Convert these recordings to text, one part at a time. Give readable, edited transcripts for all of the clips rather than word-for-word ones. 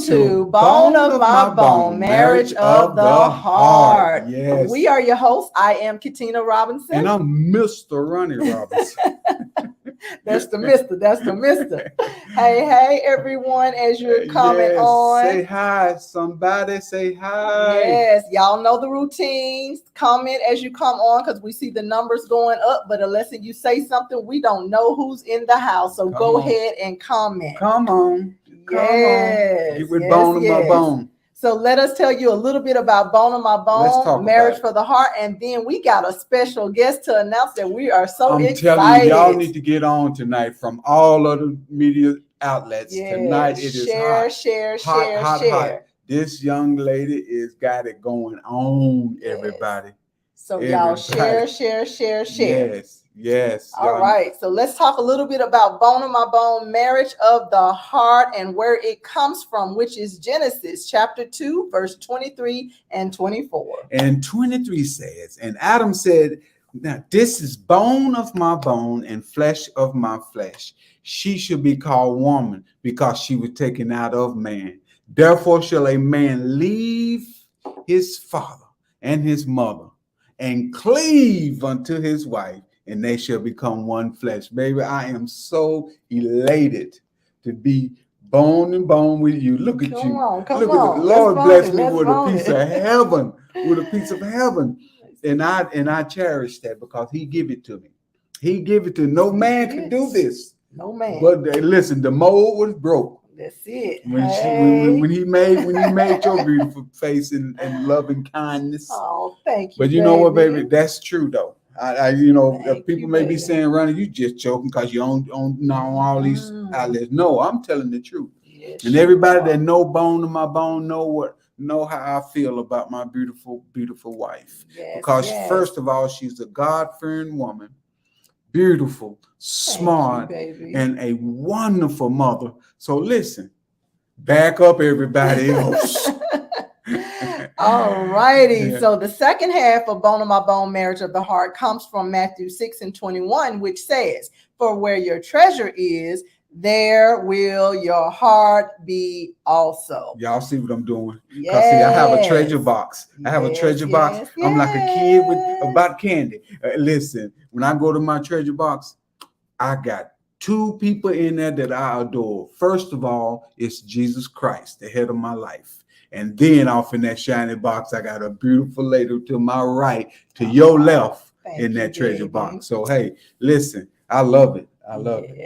to Bone of My Bone, Marriage of the Heart. Yes. We are your hosts. I am Katina Robinson. And I'm Mr. Ronnie Robinson. That's the mister. That's the mister. Hey, everyone, as you're coming on. Say hi. Somebody say hi. Yes, y'all know the routines. Comment as you come on because we see the numbers going up. But unless you say something, we don't know who's in the house. So go ahead and comment. Come on. Yes. Get with Bone of My Bone. So let us tell you a little bit about Bone of My Bone, Marriage for the Heart. And then we got a special guest to announce that we are so excited. I'm telling you, y'all need to get on tonight from all of the media outlets. Yes. Tonight it is share. This young lady is got it going on, everybody. So y'all share. Yes. All right. So let's talk a little bit about Bone of My Bone, Marriage of the Heart, and where it comes from, which is Genesis chapter 2, verse 23 and 24. And 23 says, and Adam said, now this is bone of my bone and flesh of my flesh. She should be called woman because she was taken out of man. Therefore shall a man leave his father and his mother and cleave unto his wife, and they shall become one flesh. Baby, I am so elated to be bone and bone with you. Look at you. Look at the Lord bless me with a piece of heaven, with a piece of heaven. And I cherish that because he give it to me. He give it to no man could do this. No man. But listen, the mold was broke. That's it. When he made your beautiful face and loving kindness. Oh, thank you. But you know what, baby? That's true though. People may be saying, Ronnie, you just joking because you on all these outlets. No, I'm telling the truth. Yes, and everybody that know Bone of My Bone know how I feel about my beautiful, beautiful wife. Yes, because first of all, she's a God-fearing woman, beautiful, smart, and a wonderful mother. So listen, back up everybody else. All righty. So the second half of Bone of My Bone, Marriage of the Heart comes from Matthew 6 and 21, which says, for where your treasure is, there will your heart be also. Y'all see what I'm doing? Because see, I have a treasure box. I'm like a kid about candy. Listen, when I go to my treasure box, I got two people in there that I adore. First of all, it's Jesus Christ, the head of my life. And then off in that shiny box, I got a beautiful lady to my right, to your left in that treasure box. So, hey, listen, I love it. I love it.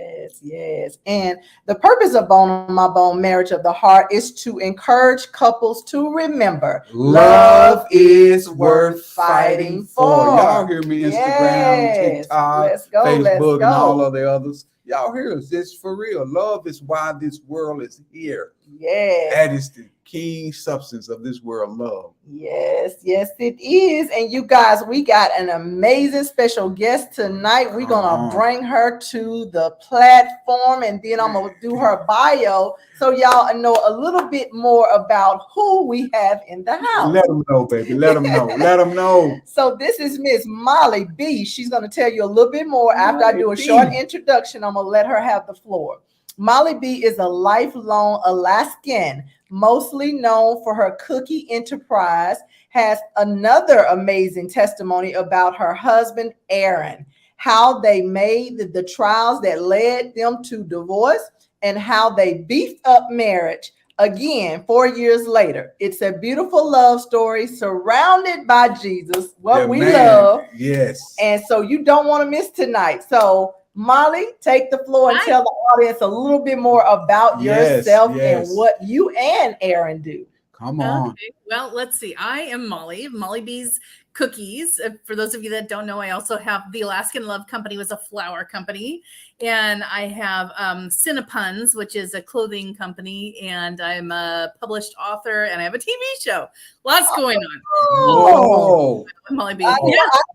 Yes. And the purpose of Bone of My Bone, Marriage of the Heart is to encourage couples to remember love is worth fighting for. Y'all hear me? Instagram, TikTok, Facebook, and all of the others. Y'all hear us. It's for real. Love is why this world is here. Yeah. That is the key substance of this world, love. Yes, it is. And you guys, we got an amazing special guest tonight. We're going to bring her to the platform, and then I'm going to do her bio so y'all know a little bit more about who we have in the house. Let them know, baby. Let them know. Let them know. So this is Miss Molly B. She's going to tell you a little bit more. After I do a short introduction, I'm going to let her have the floor. Molly B is a lifelong Alaskan, mostly known for her cookie enterprise, has another amazing testimony about her husband, Aaron, how they made the trials that led them to divorce and how they beefed up marriage again 4 years later. It's a beautiful love story surrounded by Jesus, what we love. Yes. And so you don't want to miss tonight. So Molly, take the floor and tell the audience a little bit more about yourself and what you and Aaron do. Come on. Okay. Well, let's see. I am Molly B's Cookies. For those of you that don't know, I also have the Alaskan Love Company, was a flower company. And I have Cinepuns, which is a clothing company. And I'm a published author, and I have a TV show. Lots going on. Oh, Molly B. I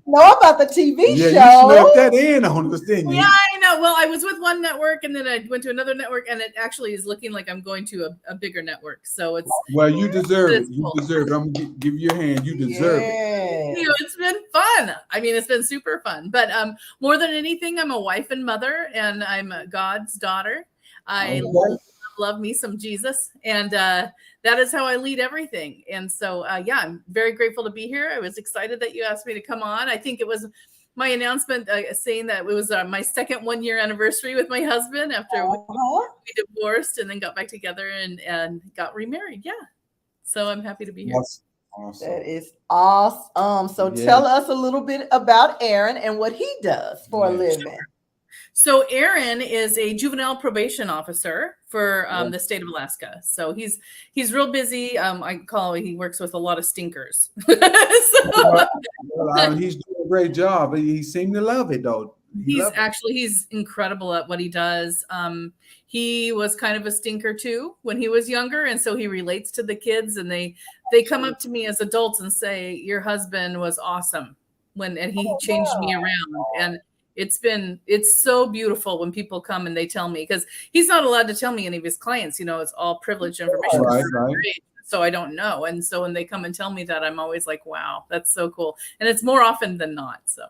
know about the TV show. You snuck that in on us, didn't you? Yeah, I know. Well, I was with one network, and then I went to another network, and it actually is looking like I'm going to a bigger network. So it's you deserve it. You deserve it. I'm gonna give you a hand. You deserve it. You know, it's been fun. I mean, it's been super fun. But more than anything, I'm a wife and mother, and I'm God's daughter. I love love me some Jesus, and that is how I lead everything. And so, yeah, I'm very grateful to be here. I was excited that you asked me to come on. I think it was my announcement saying that it was my second 1-year anniversary with my husband after we divorced and then got back together and got remarried. Yeah. So I'm happy to be here. Awesome. That is awesome. So tell us a little bit about Aaron and what he does for a living. Sure. So Aaron is a juvenile probation officer for the state of Alaska. So he's real busy. He works with a lot of stinkers. He's doing a great job. He seemed to love it though. He's incredible at what he does. He was kind of a stinker too when he was younger, and so he relates to the kids, and they come up to me as adults and say, "Your husband was awesome," and he changed me around. And it's so beautiful when people come and they tell me, because he's not allowed to tell me any of his clients, it's all privileged information. Right. So I don't know. And so when they come and tell me that, I'm always like, wow, that's so cool. And it's more often than not. So.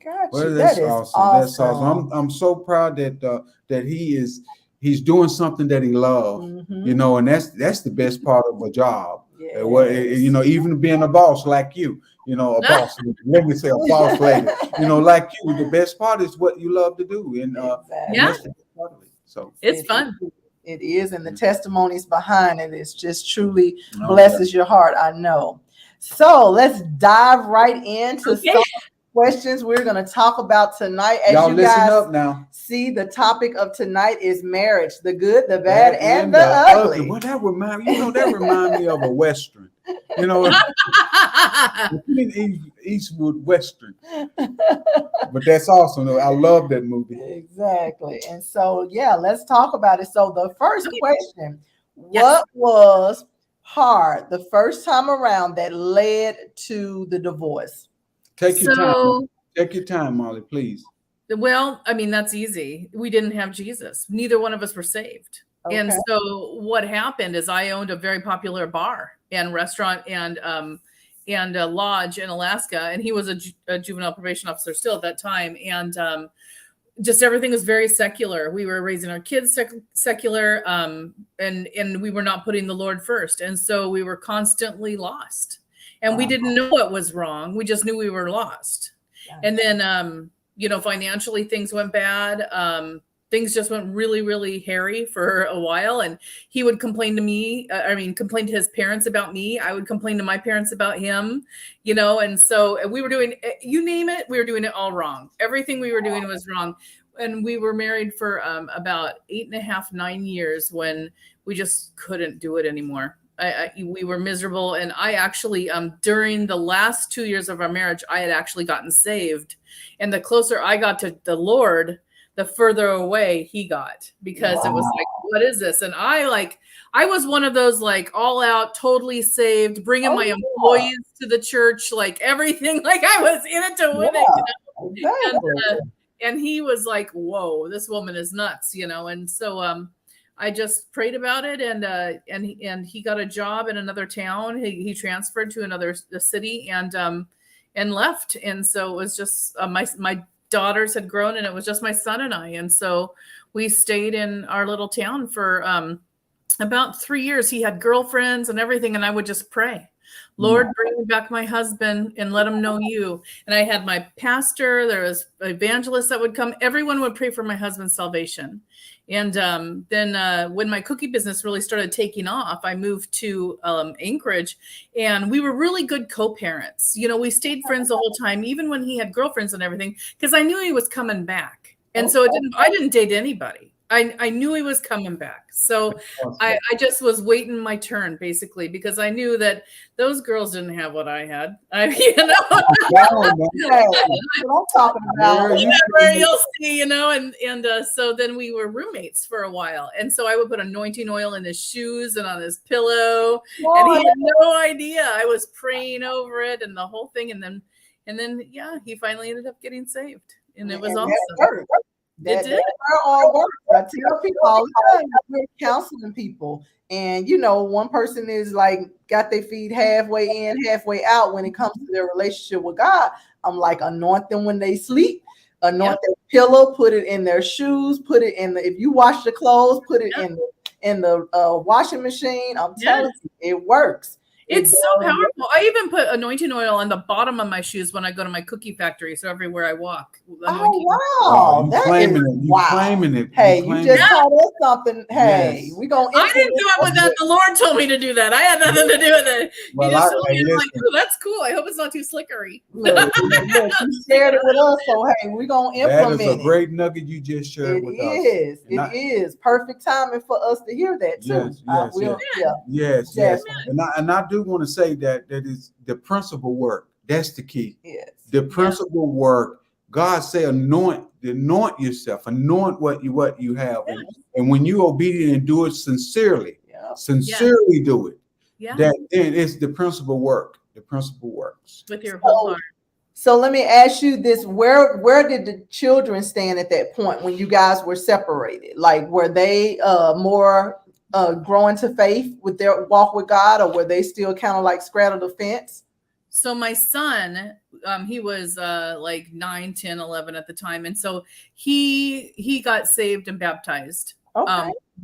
Gotcha. Well, that's awesome. That's awesome. I'm so proud that he's doing something that he loves, and that's the best part of a job. Yes. Even being a boss like you, a boss. Let me say a boss lady. Like you, the best part is what you love to do, and that's the best part of it. So it's fun. It is, and the testimonies behind it is just truly blesses your heart. I know. So let's dive right into some questions we're going to talk about tonight. As y'all you listen guys up now. See, the topic of tonight is marriage: the good, the bad, and the ugly. Well, that remind me of a Western. Eastwood Western. But that's awesome. I love that movie. Exactly. And so, let's talk about it. So the first question, what was hard the first time around that led to the divorce? Take your time. Take your time, Molly, please. Well, I mean, that's easy. We didn't have Jesus. Neither one of us were saved. Okay. And so what happened is I owned a very popular bar and restaurant and a lodge in Alaska. And he was a juvenile probation officer still at that time. And just everything was very secular. We were raising our kids secular, and we were not putting the Lord first. And so we were constantly lost. And we didn't know what was wrong. We just knew we were lost. And then, financially things went bad. Things just went really, really hairy for a while. And he would complain to me, complain to his parents about me. I would complain to my parents about him, and so we were doing, you name it, we were doing it all wrong. Everything we were doing was wrong. And we were married for about 8.5, 9 years when we just couldn't do it anymore. We were miserable. And I actually, during the last 2 years of our marriage, I had actually gotten saved. And the closer I got to the Lord, the further away he got, because it was like, what is this? And I was one of those all out, totally saved, bringing my employees to the church, everything, I was in it to win it, Exactly. And he was like, whoa, this woman is nuts, And so, I just prayed about it, and he got a job in another town. He transferred to another city and left. And so it was just my daughters had grown, and it was just my son and I. And so we stayed in our little town for about 3 years. He had girlfriends and everything, and I would just pray, Lord, bring me back my husband and let him know you. And I had my pastor, there was evangelists that would come. Everyone would pray for my husband's salvation. And then when my cookie business really started taking off, I moved to Anchorage, and we were really good co-parents. We stayed friends the whole time, even when he had girlfriends and everything, because I knew he was coming back. And so I didn't date anybody. I knew he was coming back. So I just was waiting my turn, basically, because I knew that those girls didn't have what I had. What I'm talking about. Whatever, you'll see, and so then we were roommates for a while. And so I would put anointing oil in his shoes and on his pillow. And he had no idea. I was praying over it and the whole thing. And then he finally ended up getting saved. And it was awesome. It did. All work. I tell people all the time, we're counseling people, and one person is got their feet halfway in, halfway out when it comes to their relationship with God. I'm like, anoint them when they sleep, anoint their pillow, put it in their shoes, put it in if you wash the clothes, put it in the washing machine. I'm Yes. telling you, it works. It's It so does work. powerful. I even put anointing oil on the bottom of my shoes when I go to my cookie factory. So everywhere I walk, anointing. Oh wow, You that claiming is it. You wow. claiming it. Hey, You you claiming just it. taught us something. Hey, Yes. we gonna I didn't implement. come up with that. The Lord told me to do that. I had nothing to do with it. He Well, just told me, hey, I'm like, listen. "Ooh, that's cool. I hope it's not too slickery." Look, you shared it with us, so hey, we gonna That is implement a it. great nugget you just shared with us. And It is perfect timing for us to hear that too. Yes, yes. Definitely. And I do want to say that is the principal work. That's the key. Yes. The principal work. God say anoint yourself, anoint what you have. And when you obedient and do it sincerely, sincerely do it. Yeah. That then it's the principal work. The principal works. With your whole heart. So let me ask you this: where did the children stand at that point when you guys were separated? Like, were they more growing to faith with their walk with God, or were they still kind of like straddle the fence? So my son, he was like 9, 10, 11 at the time. And so he got saved and baptized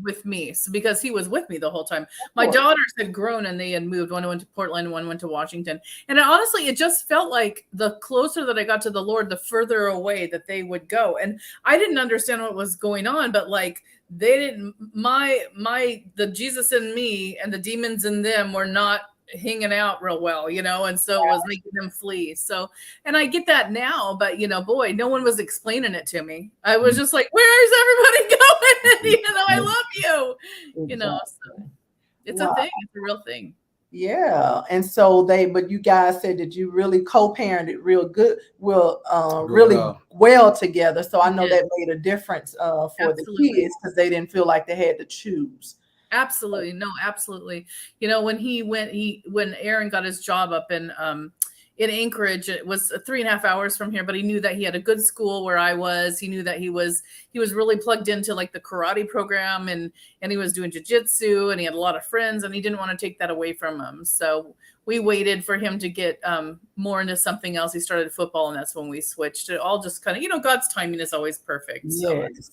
with me. So because he was with me the whole time. My daughters had grown and they had moved. One went to Portland, one went to Washington. And honestly, it just felt like the closer that I got to the Lord, the further away that they would go. And I didn't understand what was going on, but like they didn't, the Jesus in me and the demons in them were not hanging out real well, and so it was making them flee. So, and I get that now, but boy, no one was explaining it to me. I was just like, where is everybody going? I love you, so it's a thing. It's a real thing. Yeah. And so but you guys said that you really co-parented real good, really well together. So I know that made a difference for the kids because they didn't feel like they had to choose. Absolutely. No, absolutely. When Aaron got his job up in Anchorage, it was 3.5 hours from here, but he knew that he had a good school where I was. He knew that he was really plugged into like the karate program and he was doing jiu-jitsu and he had a lot of friends and he didn't want to take that away from him. So we waited for him to get more into something else. He started football and that's when we switched. It all just kind of, God's timing is always perfect. So yes,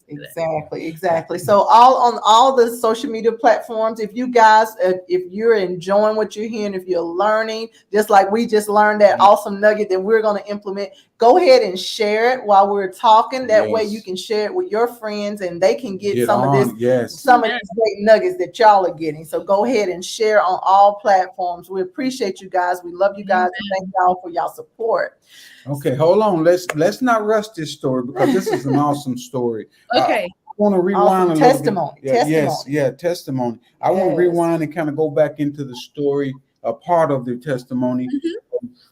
exactly. So on all the social media platforms, if you guys, if you're enjoying what you're hearing, if you're learning, just like we just learned that awesome nugget that we're going to implement, go ahead and share it while we're talking. That way you can share it with your friends and they can get some of these great nuggets that y'all are getting. So go ahead and share on all platforms. We appreciate you guys. We love you guys. And thank y'all for y'all support. Okay, hold on. Let's not rush this story because this is an awesome story. Okay. I want to rewind a little testimony. bit. Testimony. I want to rewind and kind of go back into the story, a part of the testimony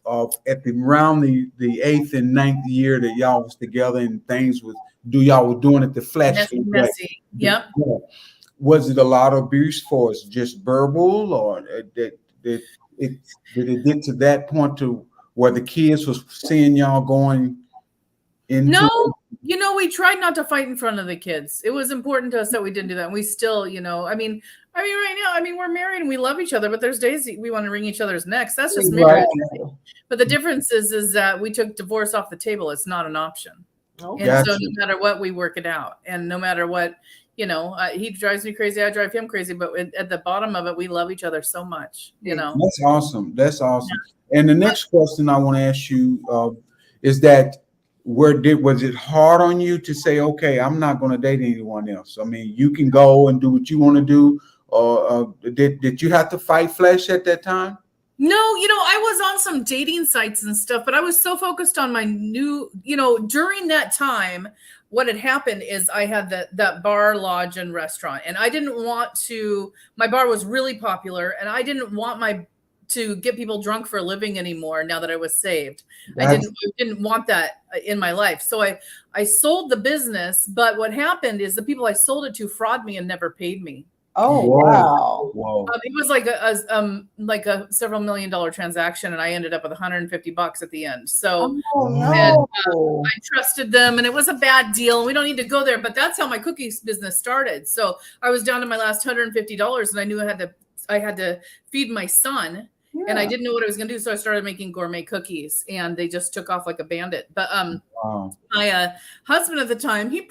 of around the 8th and 9th year that y'all was together and things y'all were doing it the flesh. Messy. Yep. Was it a lot of abuse for us, just verbal, or did it get to that point to where the kids was seeing y'all going into? No, we tried not to fight in front of the kids. It was important to us that we didn't do that. And we still, I mean, right now, we're married and we love each other, but there's days we want to wring each other's necks. That's just marriage. But the difference is that we took divorce off the table. It's not an option. And so no matter what, we work it out. And no matter what, he drives me crazy. I drive him crazy. But at the bottom of it, we love each other so much, That's awesome. That's awesome. Yeah. And the next question I want to ask you is that was it hard on you to say, okay, I'm not going to date anyone else? I mean, you can go and do what you want to do. Or did you have to fight flesh at that time? No, I was on some dating sites and stuff, but I was so focused on my new, during that time, what had happened is I had that bar, lodge, and restaurant, and I didn't want to, my bar was really popular, and I didn't want to get people drunk for a living anymore now that I was saved. I didn't want that in my life. So I sold the business, but what happened is the people I sold it to fraud me and never paid me. Oh, wow. It was like a several $1 million transaction, and I ended up with $150 at the end. So I trusted them, and it was a bad deal. And we don't need to go there, but that's how my cookies business started. So I was down to my last $150, and I knew I had to feed my son. And I didn't know what I was going to do. So I started making gourmet cookies and they just took off like a bandit. But my husband at the time, he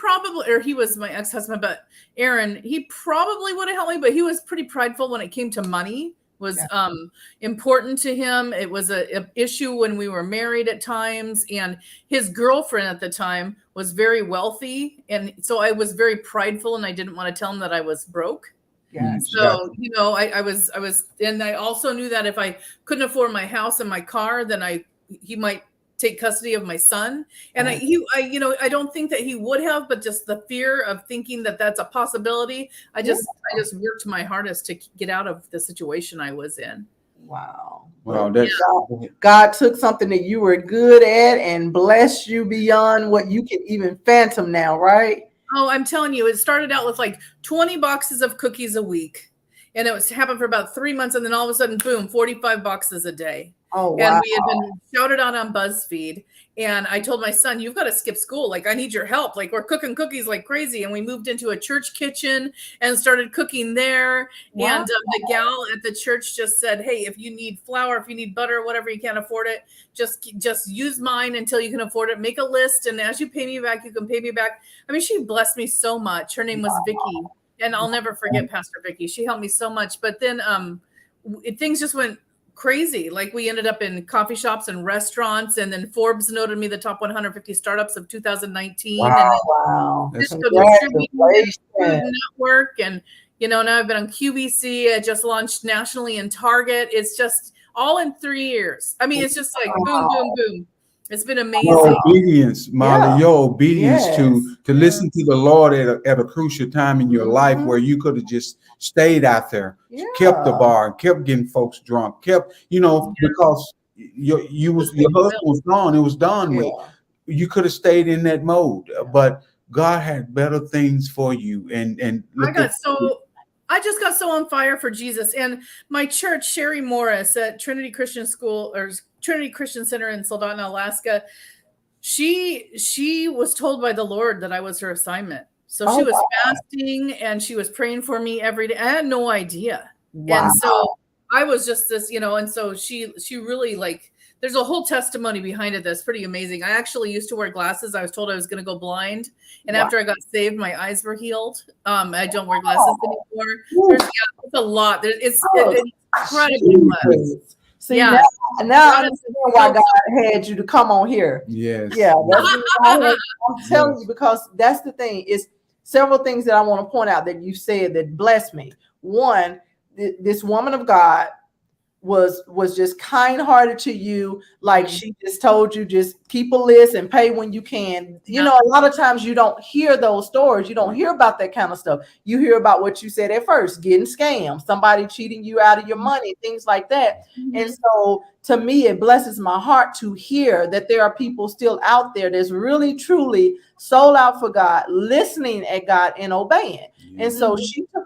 was my ex-husband, but Aaron, he probably would have helped me, but he was pretty prideful when it came to money. Was important to him. It was a issue when we were married at times, and his girlfriend at the time was very wealthy, and so I was very prideful, and I didn't want to tell him that I was broke. So I was, and I also knew that if I couldn't afford my house and my car, then he might take custody of my son. And I don't think that he would have, but just the fear of thinking that that's a possibility. I just worked my hardest to get out of the situation I was in. Wow. God took something that you were good at and blessed you beyond what you can even phantom now, right? Oh, I'm telling you, it started out with like 20 boxes of cookies a week. And it happened for about 3 months. And then all of a sudden, boom, 45 boxes a day. Oh, wow. And we had been shouted out on BuzzFeed. And I told my son, you've got to skip school. Like, I need your help. Like, we're cooking cookies like crazy. And we moved into a church kitchen and started cooking there. Wow. And the gal at the church just said, hey, if you need flour, if you need butter, whatever, you can't afford it, just use mine until you can afford it. Make a list. And as you pay me back, you can pay me back. I mean, she blessed me so much. Her name was Vicky. And I'll never forget Pastor Vicky. She helped me so much. But then things just went crazy. Like, we ended up in coffee shops and restaurants, and then Forbes noted me the top 150 startups of 2019. Wow. And then this network, and now I've been on QVC. I just launched nationally in Target. It's just all in 3 years. I mean, it's just like boom, boom, boom. It's been amazing. Your obedience, Molly, your obedience to listen to the Lord at a crucial time in your life where you could have just stayed out there, kept the bar, kept getting folks drunk, because your husband was gone, it was done with. You could have stayed in that mode, but God had better things for you. And I just got so on fire for Jesus. And my church, Sherry Morris at Trinity Christian School or Trinity Christian Center in Soldotna, Alaska, she was told by the Lord that I was her assignment. So she was fasting and she was praying for me every day. I had no idea. Wow. And so I was just this, and so she really, like, there's a whole testimony behind it that's pretty amazing. I actually used to wear glasses. I was told I was going to go blind. And after I got saved, my eyes were healed. I don't wear glasses anymore. It's a lot. It's incredibly blessed. See, now I understand why God had you to come on here. Yes. Yeah. I'm telling you, because that's the thing. Is several things that I want to point out that you said that blessed me. One, this woman of God was just kind-hearted to you. Like, she just told you, just keep a list and pay when you can. A lot of times you don't hear those stories. You don't hear about that kind of stuff. You hear about what you said at first, getting scammed, somebody cheating you out of your money, things like that. And so to me, it blesses my heart to hear that there are people still out there that's really, truly sold out for God, listening at God and obeying. And so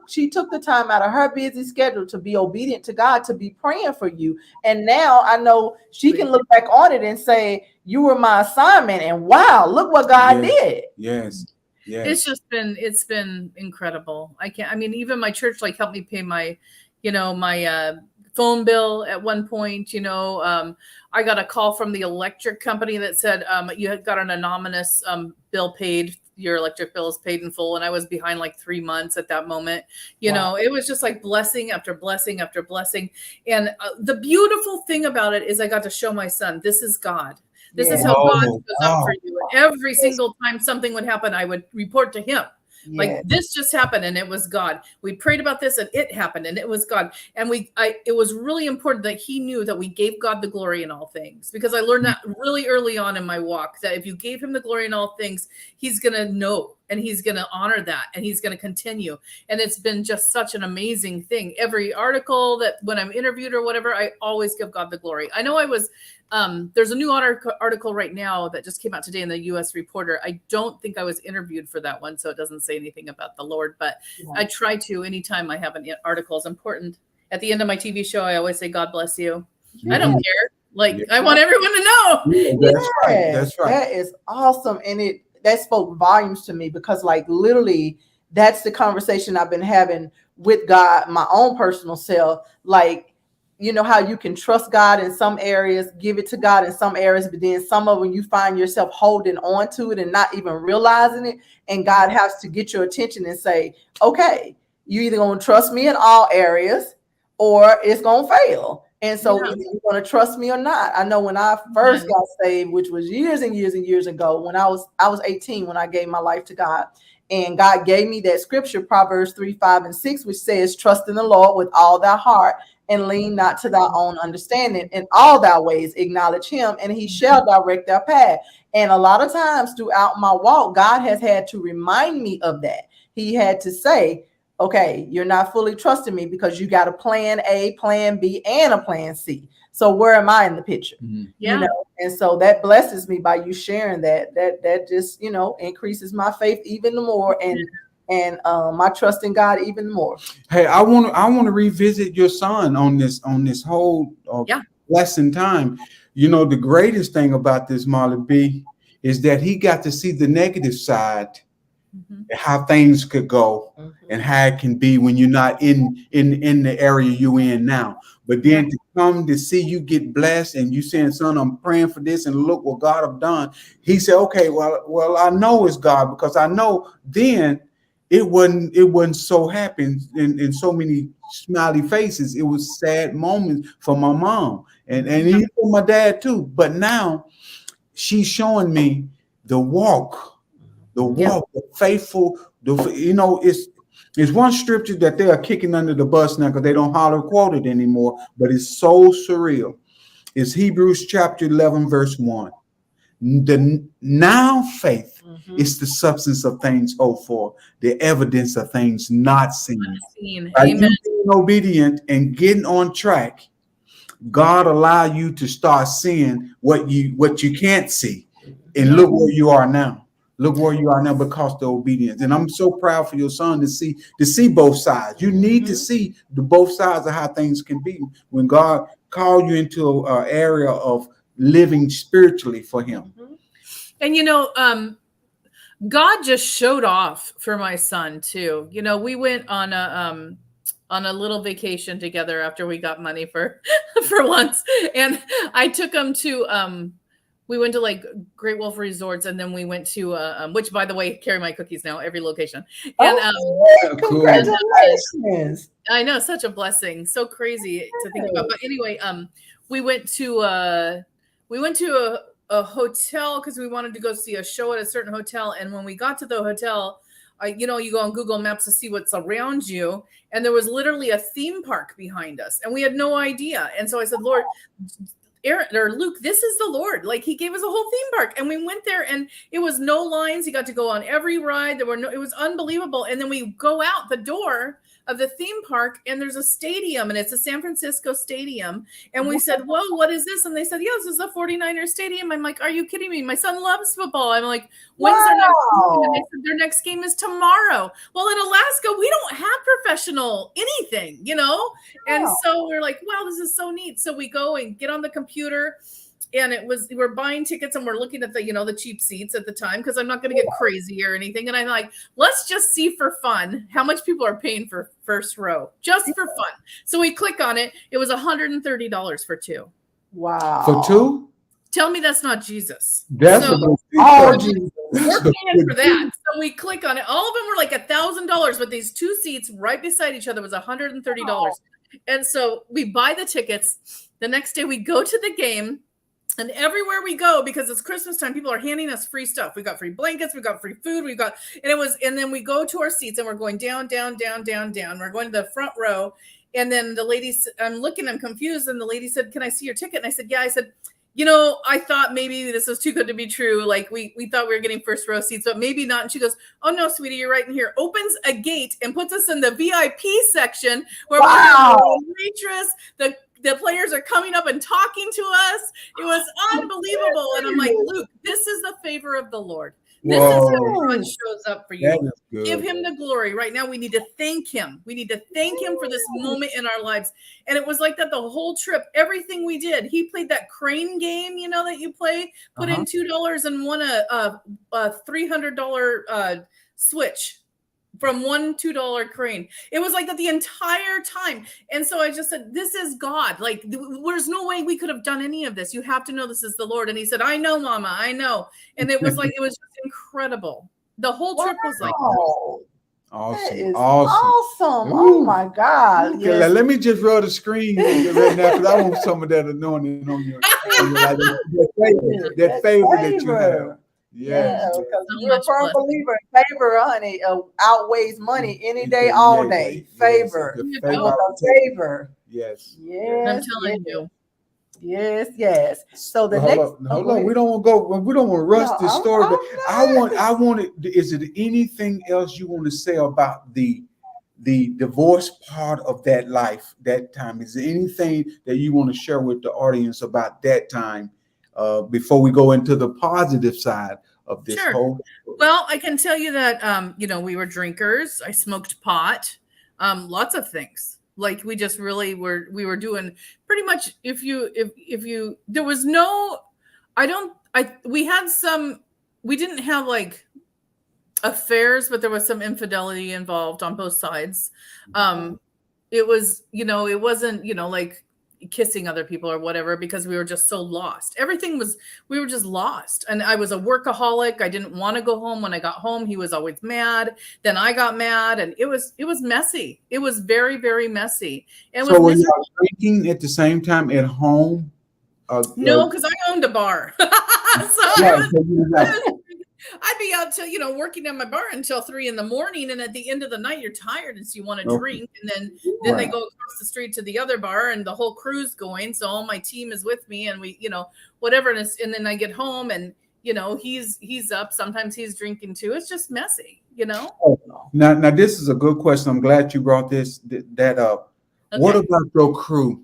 she took the time out of her busy schedule to be obedient to God, to be praying for you. And now I know she can look back on it and say, you were my assignment. And wow, look what God did. Yes. It's been incredible. Even my church helped me pay my, my phone bill at one point. I got a call from the electric company that said, you had got an anonymous bill paid. Your electric bill is paid in full. And I was behind 3 months at that moment. It was just like blessing after blessing after blessing. And the beautiful thing about it is I got to show my son, this is God. This is how God shows up for you. And every single time something would happen, I would report to him. Like, this just happened and it was God. We prayed about this and it happened and it was God. And it was really important that he knew that we gave God the glory in all things, because I learned that really early on in my walk, that if you gave him the glory in all things, he's going to know and he's going to honor that and he's going to continue. And it's been just such an amazing thing. Every article that when I'm interviewed or whatever, I always give God the glory. I know there's a new article right now that just came out today in the U.S. Reporter. I don't think I was interviewed for that one, so it doesn't say anything about the Lord, but I try to, anytime I have an article is important. At the end of my TV show, I always say, God bless you. I don't care. I want everyone to know. That's right. That is awesome. And that spoke volumes to me, because literally that's the conversation I've been having with God, my own personal self. you know how you can trust God in some areas, give it to God in some areas, but then some of them you find yourself holding on to it and not even realizing it. And God has to get your attention and say, okay, you either going to trust me in all areas or it's going to fail. And so either you're going to trust me or not. I know when I first got saved, which was years and years and years ago, when I was 18, when I gave my life to God, and God gave me that scripture, Proverbs 3:5-6, which says, trust in the Lord with all thy heart and lean not to thy own understanding. In all thy ways acknowledge him, and he shall direct thy path. And a lot of times throughout my walk, God has had to remind me of that. He had to say, okay, you're not fully trusting me because you got a plan A, plan B, and a plan C. So where am I in the picture? You know, and so that blesses me by you sharing that. That just, you know, increases my faith even more, and my trust in God even more. Hey, I want to revisit your son on this whole lesson time. You know, the greatest thing about this, Marley B, is that he got to see the negative side, how things could go, and how it can be when you're not in the area you in now. But then to come to see you get blessed and you saying, son, I'm praying for this and look what God have done. He said, okay, well, I know it's God, because I know then it wasn't so happy in so many smiley faces. It was sad moments for my mom and even for my dad too. But now she's showing me the walk, the faithful, you know, it's one scripture that they are kicking under the bus now because they don't holler quote it anymore, but it's so surreal. It's Hebrews chapter 11, verse 1. The now faith is the substance of things hoped for, the evidence of things not seen. By you being obedient and getting on track, God allow you to start seeing what you can't see. And look where you are now. Look where you are now because of the obedience. And I'm so proud for your son to see both sides. You need to see the both sides of how things can be when God called you into an area of living spiritually for him. And you know, God just showed off for my son too. You know, we went on a little vacation together after we got money for once, and I took him to we went to like Great Wolf Resorts, and then we went to which, by the way, carry my cookies now every location. And congratulations! I know, such a blessing, so crazy to think about. But anyway, we went to a hotel because we wanted to go see a show at a certain hotel. And when we got to the hotel, you know, you go on Google Maps to see what's around you, and there was literally a theme park behind us, and we had no idea. And so I said, Lord, Aaron or Luke, this is the Lord. Like, he gave us a whole theme park, and we went there, and it was no lines. He got to go on every ride. It was unbelievable. And then we go out the door of the theme park, and there's a stadium, and it's a San Francisco stadium. And we said, whoa, what is this? And they said, yeah, this is the 49ers stadium. I'm like, are you kidding me? My son loves football. I'm like, when's their next game? And they said, their next game is tomorrow. Well, in Alaska, we don't have professional anything, you know? And so we're like, wow, this is so neat. So we go and get on the computer, and we're buying tickets, and we're looking at the, you know, the cheap seats at the time, because I'm not going to get crazy or anything. And I'm like, let's just see for fun how much people are paying for first row, just for fun. So we click on it. It was $130 for two. Wow. For two? Tell me that's not Jesus. That's Jesus. We're paying for that. So we click on it. All of them were like $1,000, but these two seats right beside each other was $130. And so we buy the tickets. The next day we go to the game. And everywhere we go, because it's Christmas time, people are handing us free stuff. We got free blankets, we got free food, and then we go to our seats, and we're going down, down, down, down, down. We're going to the front row. And then the lady, I'm confused. And the lady said, can I see your ticket? And I said, yeah. I said, you know, I thought maybe this was too good to be true. Like we thought we were getting first row seats, but maybe not. And she goes, oh no, sweetie, you're right in here. Opens a gate and puts us in the VIP section where we have a waitress, the players are coming up and talking to us. It was unbelievable. And I'm like, Luke, this is the favor of the Lord. This is how God shows up for you. Give him the glory. Right now, we need to thank him. We need to thank him for this moment in our lives. And it was like that the whole trip, everything we did. He played that crane game, you know, that you play, put in $2 and won a $300 switch. from one $2 crane. It was like that the entire time. And so I just said, this is God. Like, there's no way we could have done any of this. You have to know this is the Lord. And he said, I know, Mama, I know. And it was like, it was just incredible. The whole trip was like, awesome. That is awesome. awesome. Oh my God. Okay, Yes. let me just roll the screen right now because I want some of that anointing on you. That favor that you have. Yeah, Yes. because So you're a much firm blessing. believer in favor, honey, outweighs money any day, all day. Favor. Yes, I want the favor. Yes. Yes. I'm telling you. Yes, yes. So the hold next on. We don't want to go. We don't want to rush this story. But I want it. Is it anything else you want to say about the divorce part of that life, that time? Is there anything that you want to share with the audience about that time before we go into the positive side of this whole story? Well, I can tell you that we were drinkers. I smoked pot, lots of things. Like we just really we were doing pretty much there was no, we didn't have like affairs, but there was some infidelity involved on both sides. It was, it wasn't, like kissing other people or whatever, because we were just so lost. We were just lost. And I was a workaholic. I didn't want to go home. When I got home, he was always mad. Then I got mad, and it was messy. It was very, very messy. And so were you drinking at the same time at home? No, because I owned a bar. I'd be out till, working at my bar until 3 a.m. And at the end of the night, you're tired. And so you want to drink. And then they go across the street to the other bar, and the whole crew's going. So all my team is with me, and we, whatever. And then I get home, and, he's up. Sometimes he's drinking too. It's just messy, Now this is a good question. I'm glad you brought that up. Okay. What about your crew?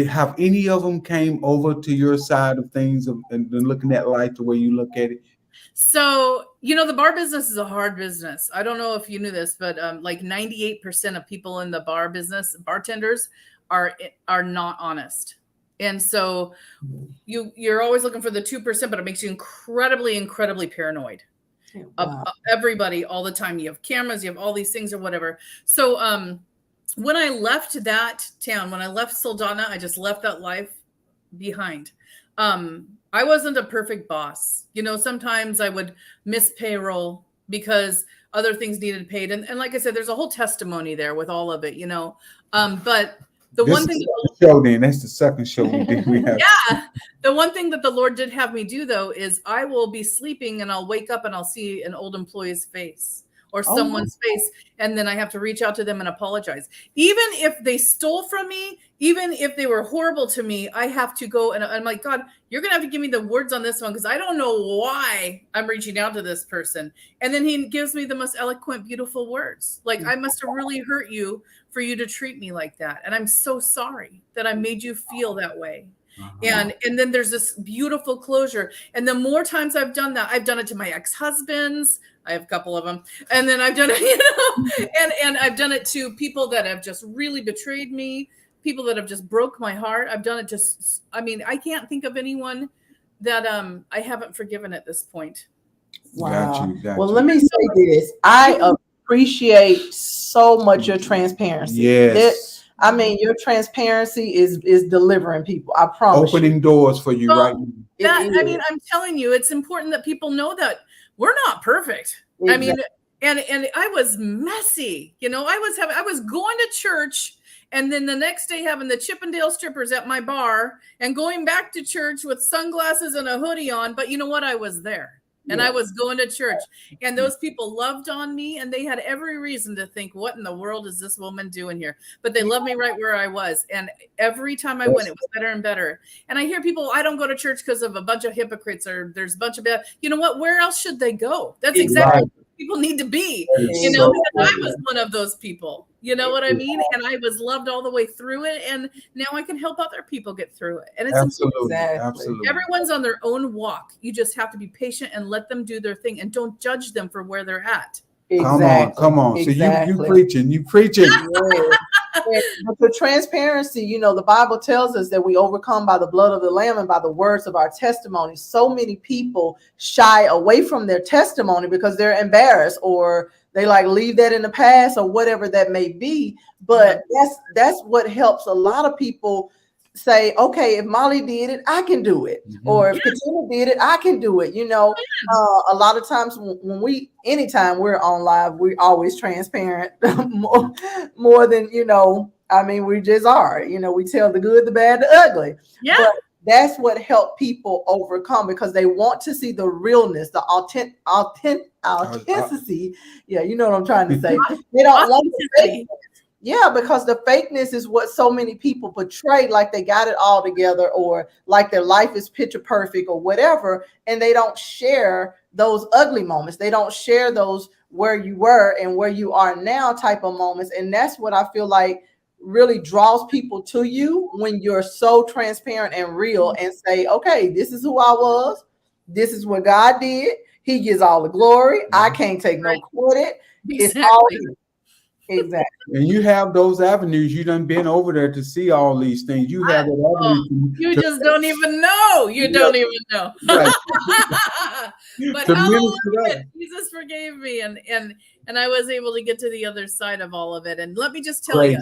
Have any of them came over to your side of things and looking at life the way you look at it? So, the bar business is a hard business. I don't know if you knew this, but like 98% of people in the bar business, bartenders, are not honest. And so you're always looking for the 2%, but it makes you incredibly, incredibly paranoid. Wow. Everybody all the time. You have cameras, you have all these things or whatever. So when I left that town, when I left Soldana, I just left that life behind. I wasn't a perfect boss. Sometimes I would miss payroll because other things needed paid. And like I said, there's a whole testimony there with all of it, but the one thing that's the second show we did. Yeah. The one thing that the Lord did have me do, though, is I will be sleeping and I'll wake up and I'll see an old employee's face or someone's face. And then I have to reach out to them and apologize. Even if they stole from me, even if they were horrible to me, I have to go and I'm like, God, you're going to have to give me the words on this one, because I don't know why I'm reaching out to this person. And then he gives me the most eloquent, beautiful words. Like, I must have really hurt you for you to treat me like that. And I'm so sorry that I made you feel that way. And then there's this beautiful closure. And the more times I've done that, I've done it to my ex-husbands. I have a couple of them. And then I've done it, and I've done it to people that have just really betrayed me, people that have just broke my heart. I've done it I can't think of anyone that I haven't forgiven at this point. Wow. Got you. Let me say this. I appreciate so much your transparency. Yes. Your transparency is delivering people. I promise. Opening doors for you, right? I'm telling you, it's important that people know that we're not perfect. Exactly. And I was messy. I was going to church, and then the next day having the Chippendale strippers at my bar and going back to church with sunglasses and a hoodie on. But you know what? I was there. And I was going to church, and those people loved on me, and they had every reason to think, what in the world is this woman doing here? But they loved me right where I was. And every time I went, it was better and better. And I hear people, I don't go to church because of a bunch of hypocrites, or there's a bunch of bad. You know what? Where else should they go? That's exactly what people need to be. Because I was one of those people. You know what I mean? And I was loved all the way through it. And now I can help other people get through it. And it's absolutely. Everyone's on their own walk. You just have to be patient and let them do their thing, and don't judge them for where they're at. Exactly. Come on. Exactly. So you preaching. But the transparency, the Bible tells us that we overcome by the blood of the Lamb and by the words of our testimony. So many people shy away from their testimony because they're embarrassed, or they like leave that in the past or whatever that may be. But that's what helps a lot of people say, okay, if Molly did it, I can do it. Or if Katina did it, I can do it. A lot of times when anytime we're on live, we always transparent more than, I mean, we just are, we tell the good, the bad, the ugly. Yeah. But that's what helped people overcome, because they want to see the realness, the authenticity. Yeah, you know what I'm trying to say. They don't want the fakeness. Yeah, because the fakeness is what so many people portray, like they got it all together, or like their life is picture perfect or whatever, and they don't share those ugly moments. They don't share those where you were and where you are now type of moments. And that's what I feel like really draws people to you, when you're so transparent and real and say, okay, this is who I was. This is what God did. He gets all the glory. I can't take no credit. It's all him. Exactly. And you have those avenues. You done been over there to see all these things. You have that avenue. You just don't even know. You don't even know. Right. But hallelujah, Jesus forgave me, and I was able to get to the other side of all of it. And let me just tell you,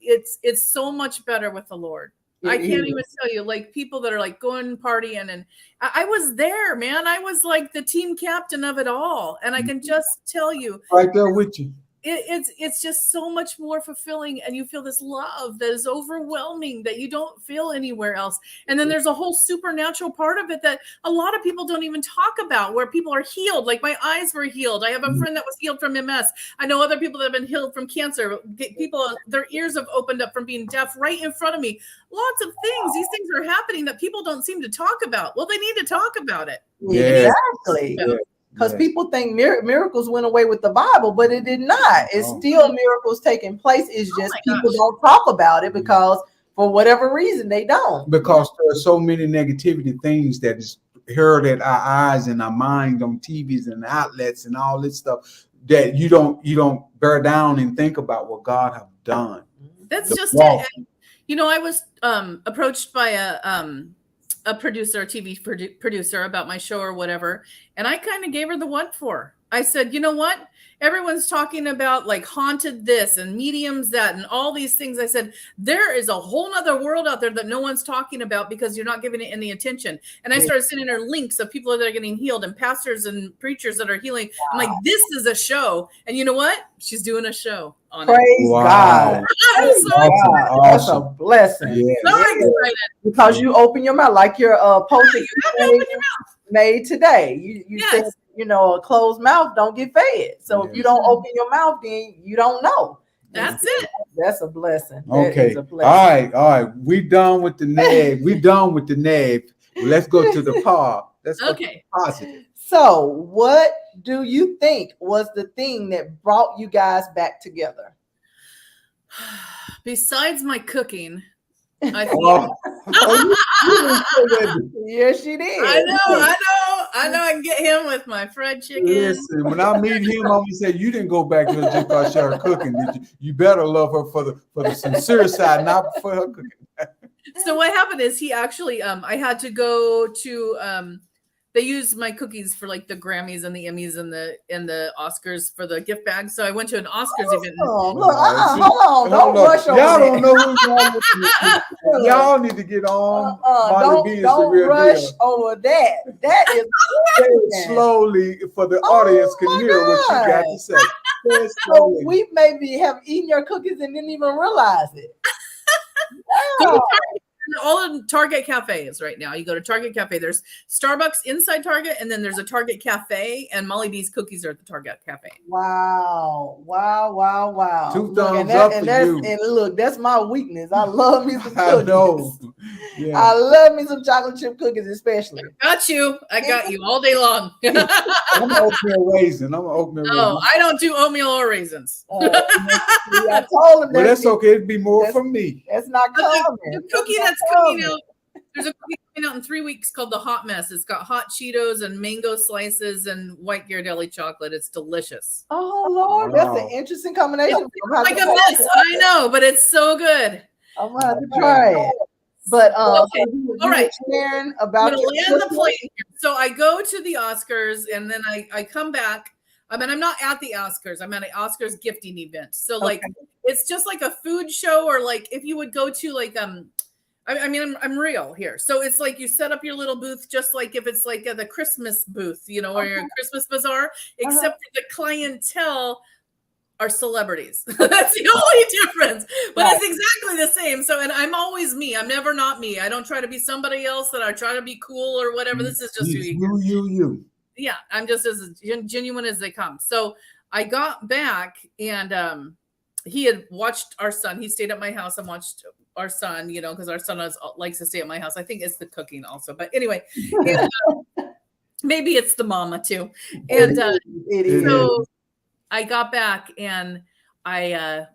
it's so much better with the Lord. I can't even tell you, like people that are like going partying, and I was there, man. I was like the team captain of it all, and I can just tell you, right there with you. It's just so much more fulfilling, and you feel this love that is overwhelming that you don't feel anywhere else. And then there's a whole supernatural part of it that a lot of people don't even talk about, where people are healed. Like my eyes were healed. I have a friend that was healed from MS. I know other people that have been healed from cancer. People, their ears have opened up from being deaf right in front of me. Lots of things. These things are happening that people don't seem to talk about. Well, they need to talk about it. Yeah. Exactly. Yeah. Because people think miracles went away with the Bible, but it did not. It's still miracles taking place. It's just people don't talk about it because for whatever reason they don't. Because there are so many negativity things that is heard at our eyes and our mind on TVs and outlets and all this stuff that you don't bear down and think about what God have done. That's just it. And, I was approached by a producer, a TV producer, about my show or whatever. And I kind of gave her the what for. I said, you know what? Everyone's talking about like haunted this and mediums that and all these things. I said, there is a whole nother world out there that no one's talking about because you're not giving it any attention. And I started sending her links of people that are getting healed and pastors and preachers that are healing. I'm like, this is a show. And you know what? She's doing a show on Praise it. God. I'm so excited. That's a blessing. Yeah. So excited. Because you open your mouth like your post made today. You said, a closed mouth don't get fed. So if you don't open your mouth, then you don't know. That's it. That's a blessing. Okay. All right. We done with the neg. We done with the neg. Let's go to the par. Let's go to the positive. So what do you think was the thing that brought you guys back together? Besides my cooking, I yes, she did. I know. I can get him with my fried chicken. Listen, when I meet him, I'm gonna say you didn't go back to her just because she her cooking. Did you? You better love her for the sincere side, not for her cooking. So what happened is he actually, I had to go to. They used my cookies for like the Grammys and the Emmys and the Oscars for the gift bag. So I went to an Oscars event. Hold on. Don't rush over y'all don't know who's wrong with y'all need to get on. Don't rush over that. That is slowly for the audience can hear what you got to say. So we maybe have eaten your cookies and didn't even realize it. Wow. All in Target cafes right now. You go to Target Cafe. There's Starbucks inside Target, and then there's a Target Cafe, and Molly B's cookies are at the Target Cafe. Wow. 2 thumbs up for you. And look, that's my weakness. I love me some cookies. I know. Yeah. I love me some chocolate chip cookies, especially. I got you all day long. I'm an oatmeal raisin. No, I don't do oatmeal or raisins. I told him that. Well, that's okay. It'd be more for me. That's not common. The cookie that's coming out. There's a cookie coming out in 3 weeks called the Hot Mess. It's got hot Cheetos and mango slices and white Ghirardelli chocolate. It's delicious. Oh Lord, that's an interesting combination. It's like a mess, I know, but it's so good. I'm gonna have to try it. But okay, all right. About I'm gonna land the plane here. So I go to the Oscars and then I come back. I mean, I'm not at the Oscars. I'm at an Oscars gifting event. So like, Okay. it's just like a food show, or like if you would go to like, I mean, I'm real here. So it's like you set up your little booth, just like if it's like the Christmas booth, you know, or your Christmas bazaar, except for the clientele are celebrities. That's the only difference, but it's exactly the same. So, and I'm always me. I'm never not me. I don't try to be somebody else that I try to be cool or whatever. This is just you. Yeah, I'm just as genuine as they come. So I got back, and he had watched our son. He stayed at my house and watched our son, you know, because our son likes to stay at my house. I think it's the cooking also, but anyway, and, maybe it's the mama too. And so I got back and I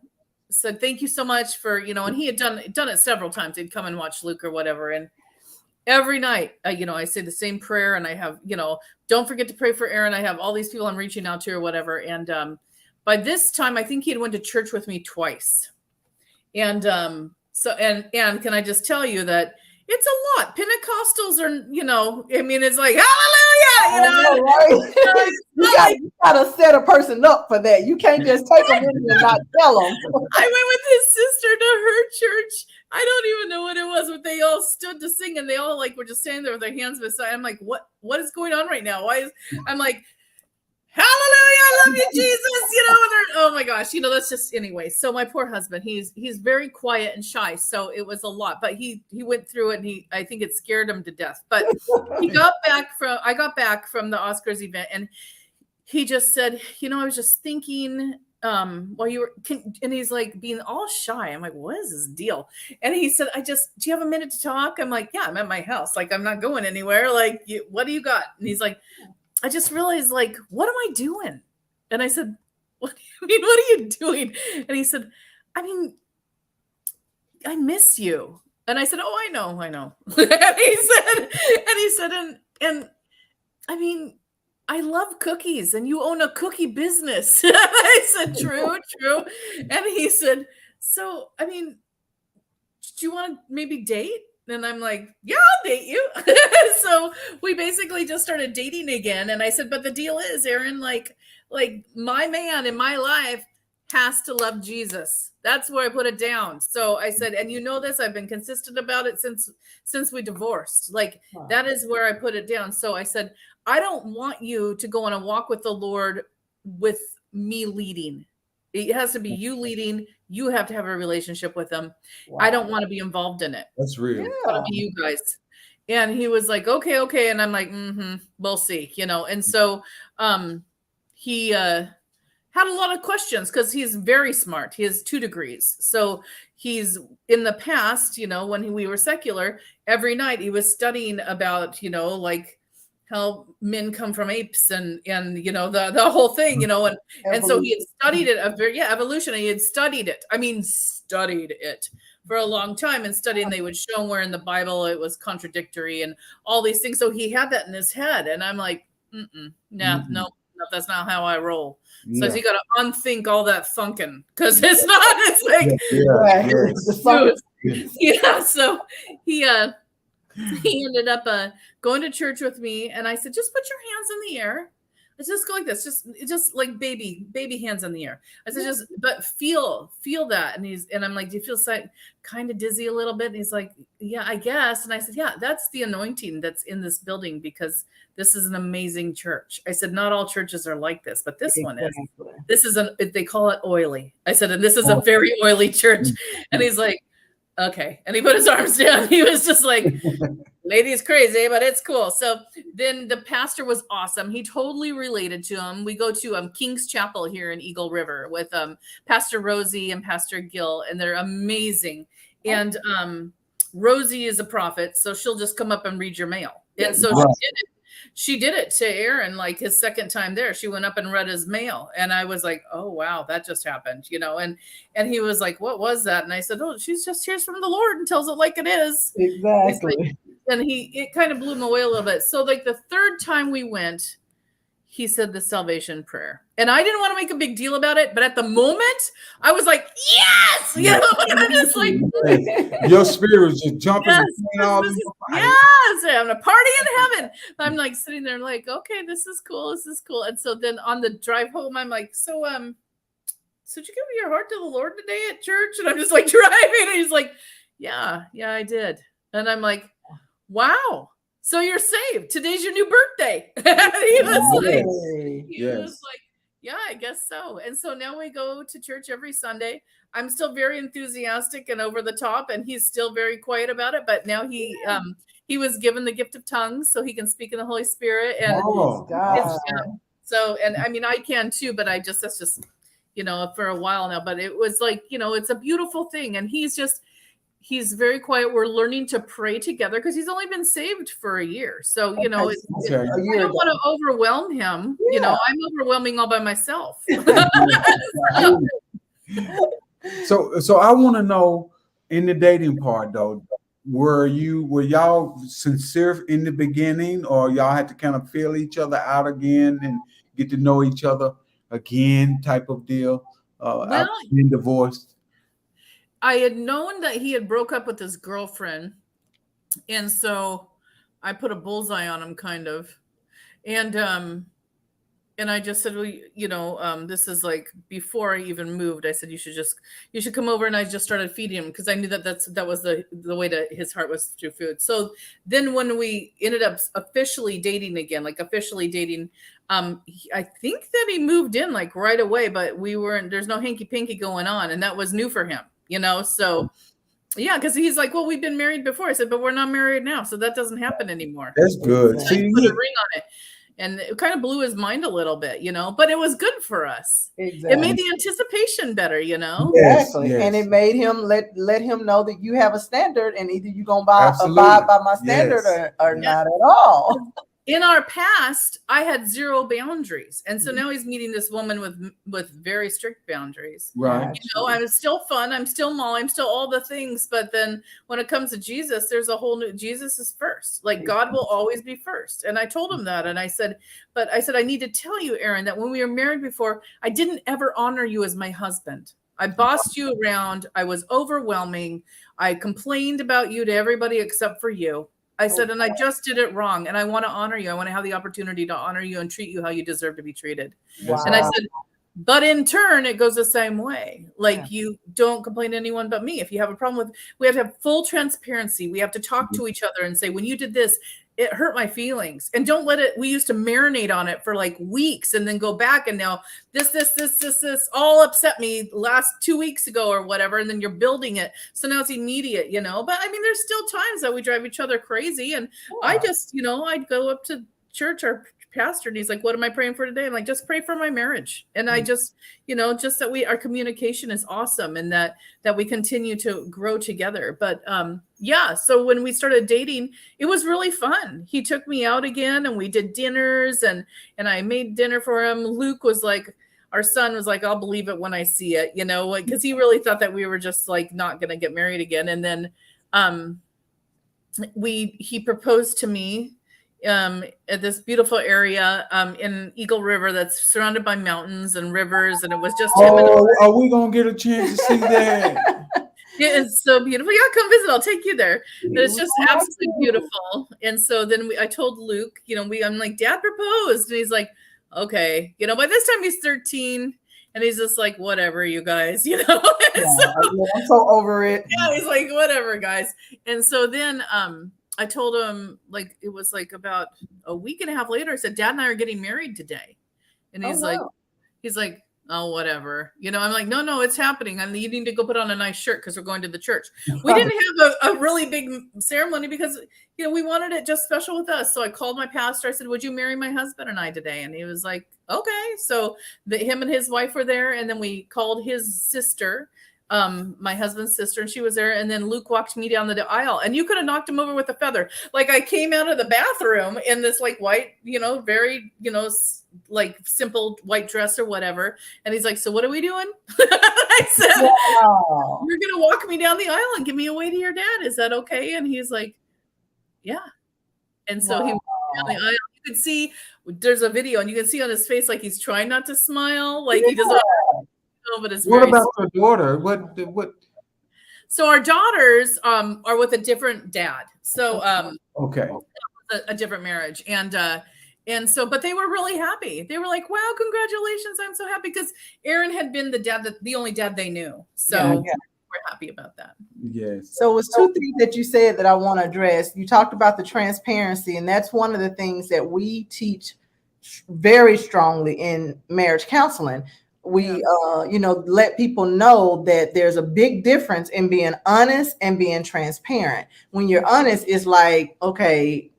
said, thank you so much for, you know, and he had done it several times. He'd come and watch Luke or whatever. And every night, you know, I say the same prayer, and I have, you know, don't forget to pray for Aaron. I have all these people I'm reaching out to or whatever. And by this time, I think he had went to church with me twice. And so, and can I just tell you that it's a lot. Pentecostals are, you know, I mean, it's like, hallelujah, you know. Right? You gotta set a person up for that. You can't just take them in and not tell them. I went with his sister to her church. I don't even know what it was, but they all stood to sing, and they all like were just standing there with their hands beside. I'm like, what is going on right now? I'm like, hallelujah, I love you, Jesus, you know, and oh my gosh, you know, that's just, anyway. So my poor husband, he's very quiet and shy, so it was a lot, but he went through it, and I think it scared him to death. But I got back from the Oscars event, and he just said, you know, I was just thinking, while you were, and he's like being all shy. I'm like, what is this deal? And he said, do you have a minute to talk? I'm like, yeah, I'm at my house. Like, I'm not going anywhere. Like, what do you got? And he's like, I just realized, like, what am I doing? And I said, what do you mean? What are you doing? And he said, I mean, I miss you. And I said, oh, I know. And he said, and I mean, I love cookies, and you own a cookie business. I said, true. And he said, so, I mean, do you want to maybe date? And I'm like, yeah, I'll date you. So we basically just started dating again. And I said, but the deal is, Aaron, like my man in my life has to love Jesus. That's where I put it down. So I said, and you know this, I've been consistent about it since we divorced. Like, that is where I put it down. So I said, I don't want you to go on a walk with the Lord with me leading. It has to be you leading. You have to have a relationship with him. Wow. I don't want to be involved in it. That's real. It's got to be you guys. And he was like, okay. And I'm like, we'll see, you know. And so he had a lot of questions because he's very smart. He has 2 degrees. So he's, in the past, you know, when we were secular, every night he was studying about, you know, like how men come from apes and you know, the whole thing, you know, and so he had studied it, evolution. And he had studied it for a long time, and they would show him where in the Bible it was contradictory and all these things. So he had that in his head, and I'm like, no, that's not how I roll. So you got to unthink all that funkin', because it's not. It's like, So he ended up going to church with me, and I said, just put your hands in the air. Let's just go like this, just like baby hands in the air. I said, but feel that. And I'm like, do you feel kind of dizzy a little bit? And he's like, yeah, I guess. And I said, yeah, that's the anointing that's in this building, because this is an amazing church. I said, not all churches are like this, but this one is. This is they call it oily. I said, and this is a very oily church. And he's like, okay. And he put his arms down. He was just like, lady's crazy, but it's cool. So then the pastor was awesome. He totally related to him. We go to King's Chapel here in Eagle River with Pastor Rosie and Pastor Gill, and they're amazing. And Rosie is a prophet, so she'll just come up and read your mail. And so she did it to Aaron, like his second time there. She went up and read his mail, and I was like, oh wow, that just happened, you know. And he was like, what was that? And I said, oh, she's just hears from the Lord and tells it like it is. Exactly. And it kind of blew him away a little bit. So like the third time we went, he said the salvation prayer. And I didn't want to make a big deal about it, but at the moment, I was like, yes! You know, I'm just like, your spirit was just jumping. yes, And all this in is, your body. yes, I'm having a party in heaven. I'm like sitting there like, okay, this is cool. This is cool. And so then on the drive home, I'm like, so did you give your heart to the Lord today at church? And I'm just like driving. And he's like, yeah, I did. And I'm like, wow. So you're saved. Today's your new birthday. He was like, yeah, I guess so. And so now we go to church every Sunday. I'm still very enthusiastic and over the top, and he's still very quiet about it. But now he was given the gift of tongues, so he can speak in the Holy Spirit. And so, and I mean, I can too, but that's just, you know, for a while now. But it was like, you know, it's a beautiful thing, and he's very quiet. We're learning to pray together because he's only been saved for a year. So, you know, I don't want to overwhelm him. Yeah. You know, I'm overwhelming all by myself. So I want to know, in the dating part though, were y'all sincere in the beginning, or y'all had to kind of feel each other out again and get to know each other again type of deal after being divorced? I had known that he had broke up with his girlfriend, and so I put a bullseye on him, kind of, and I just said, well, you know, this is like before I even moved. I said you should come over, and I just started feeding him because I knew that that was the way to his heart was through food. So then when we ended up officially dating again, I think that he moved in like right away, but there's no hanky panky going on, and that was new for him. You know, so yeah, because he's like, well, we've been married before. I said, but we're not married now, so that doesn't happen anymore. That's good. See, put a ring on it, and it kind of blew his mind a little bit, you know. But it was good for us. Exactly. It made the anticipation better, you know. Exactly, and it made him let him know that you have a standard, and either you're gonna abide by my standard or not at all. In our past, I had zero boundaries, and so now he's meeting this woman with very strict boundaries. Right. You know, I'm still fun. I'm still Molly. I'm still all the things. But then when it comes to Jesus, there's a whole new. Jesus is first. Like God will always be first. And I told him that, and I said, I need to tell you, Aaron, that when we were married before, I didn't ever honor you as my husband. I bossed you around. I was overwhelming. I complained about you to everybody except for you. I said, and I just did it wrong. And I want to honor you. I want to have the opportunity to honor you and treat you how you deserve to be treated. Wow. And I said, but in turn, it goes the same way. Like you don't complain to anyone but me. If you have a problem we have to have full transparency. We have to talk to each other and say, when you did this, it hurt my feelings. And don't let it, we used to marinate on it for like weeks and then go back and now this all upset me last 2 weeks ago or whatever. And then you're building it. So now it's immediate, you know, but I mean, there's still times that we drive each other crazy. And I just, you know, I'd go up to church or pastor and he's like, what am I praying for today? I'm like, just pray for my marriage. And I just, you know, just that our communication is awesome and that we continue to grow together. But so when we started dating, it was really fun. He took me out again and we did dinners and I made dinner for him. Luke was like, our son was like, I'll believe it when I see it, you know, because he really thought that we were just like not going to get married again. And then he proposed to me at this beautiful area in Eagle River that's surrounded by mountains and rivers, and it was just him. Are we gonna get a chance to see that? It is so beautiful. Yeah, come visit. I'll take you there. It's just absolutely beautiful. And so then I told Luke, you know, I'm like, Dad proposed, and he's like, okay, you know. By this time he's 13. And he's just like, whatever, you guys, you know. I'm so over it. Yeah, he's like, whatever, guys. And so then I told him, like, it was like about a week and a half later, I said, Dad and I are getting married today. And he's like, oh, whatever. You know, I'm like, no, it's happening. And you need to go put on a nice shirt because we're going to the church. We didn't have a really big ceremony because, you know, we wanted it just special with us. So I called my pastor. I said, would you marry my husband and I today? And he was like, okay. So him and his wife were there. And then we called his sister, my husband's sister, and she was there. And then Luke walked me down the aisle, and you could have knocked him over with a feather. Like I came out of the bathroom in this like white, you know, very, you know, like simple white dress or whatever. And he's like, so what are we doing? I said, wow. You're going to walk me down the aisle and give me away to your dad. Is that okay? And he's like, yeah. And so he walked down the aisle. You can see there's a video and you can see on his face like he's trying not to smile, like he doesn't know, but it's What very about your daughter? What? so our daughters are with a different dad. So Okay. a different marriage. And so, but they were really happy. They were like, wow, congratulations. I'm so happy because Aaron had been the only dad they knew. So we're happy about that. Yes. So it was two things that you said that I want to address. You talked about the transparency, and that's one of the things that we teach very strongly in marriage counseling. We, let people know that there's a big difference in being honest and being transparent. When you're honest, it's like, okay,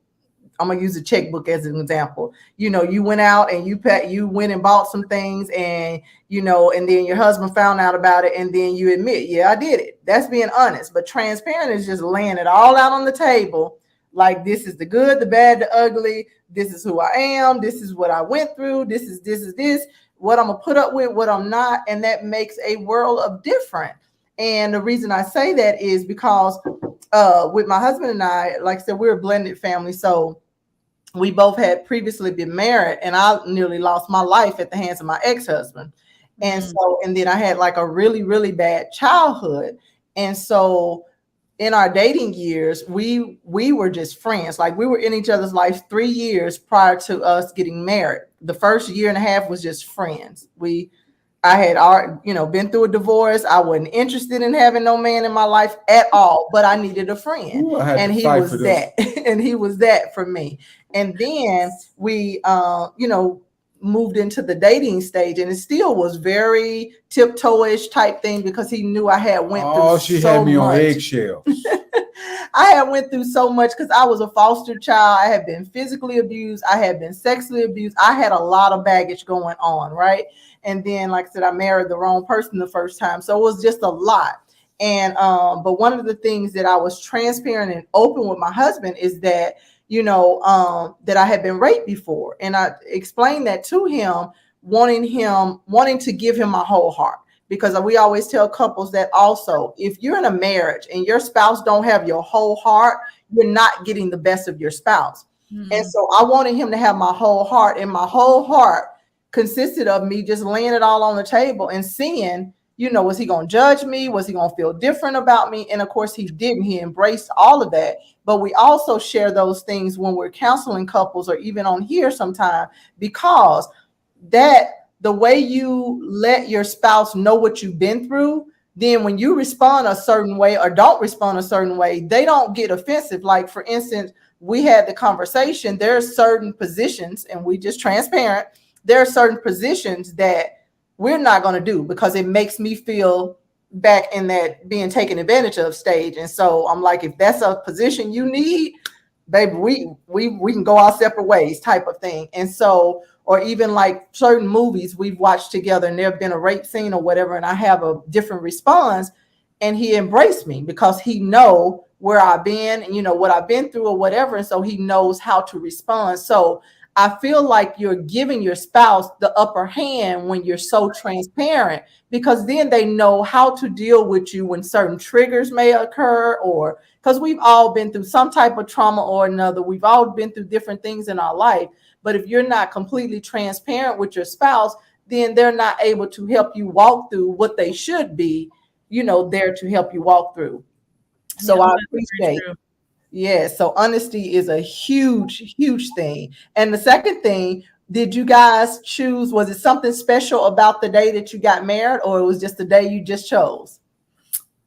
I'm gonna use a checkbook as an example. You went out and you went and bought some things, and and then your husband found out about it, and then you admit, yeah, I did it. That's being honest. But transparent is just laying it all out on the table, like this is the good, the bad, the ugly. This is who I am. This is what I went through. This is what I'm gonna put up with, what I'm not, and that makes a world of difference. And the reason I say that is because with my husband and I, like I said, we're a blended family, so we both had previously been married, and I nearly lost my life at the hands of my ex-husband. And and then I had like a really, really bad childhood. And so in our dating years, we were just friends. Like we were in each other's lives 3 years prior to us getting married. The first year and a half was just friends. I had been through a divorce. I wasn't interested in having no man in my life at all, but I needed a friend. Ooh, and he was that. And he was that for me. And then we, moved into the dating stage, and it still was very tiptoe-ish type thing because he knew I had went through so much. She had me on eggshells. I had went through so much because I was a foster child. I had been physically abused. I had been sexually abused. I had a lot of baggage going on, right? And then, like I said, I married the wrong person the first time. So it was just a lot. And but one of the things that I was transparent and open with my husband is that, that I had been raped before. And I explained that to him, wanting to give him my whole heart. Because we always tell couples that also, if you're in a marriage and your spouse don't have your whole heart, you're not getting the best of your spouse. And so I wanted him to have my whole heart, and my whole heart consisted of me just laying it all on the table and seeing, was he going to judge me? Was he going to feel different about me? And of course he didn't. He embraced all of that. But we also share those things when we're counseling couples or even on here sometime, because the way you let your spouse know what you've been through, then when you respond a certain way or don't respond a certain way, they don't get offensive. Like, for instance, we had the conversation, there are certain positions, and we just transparent, there are certain positions that we're not going to do because it makes me feel back in that being taken advantage of stage. And so I'm like, if that's a position you need, baby, we can go our separate ways type of thing. And so, or even like certain movies we've watched together and there have been a rape scene or whatever, and I have a different response, and he embraced me because he know where I've been and what I've been through or whatever. And so he knows how to respond. So I feel like you're giving your spouse the upper hand when you're so transparent, because then they know how to deal with you when certain triggers may occur, or because we've all been through some type of trauma or another. We've all been through different things in our life. But if you're not completely transparent with your spouse, then they're not able to help you walk through what they should be, there to help you walk through. So I appreciate it. Yeah, so honesty is a huge, huge thing. And the second thing, did you guys choose, was it something special about the day that you got married, or it was just the day you just chose?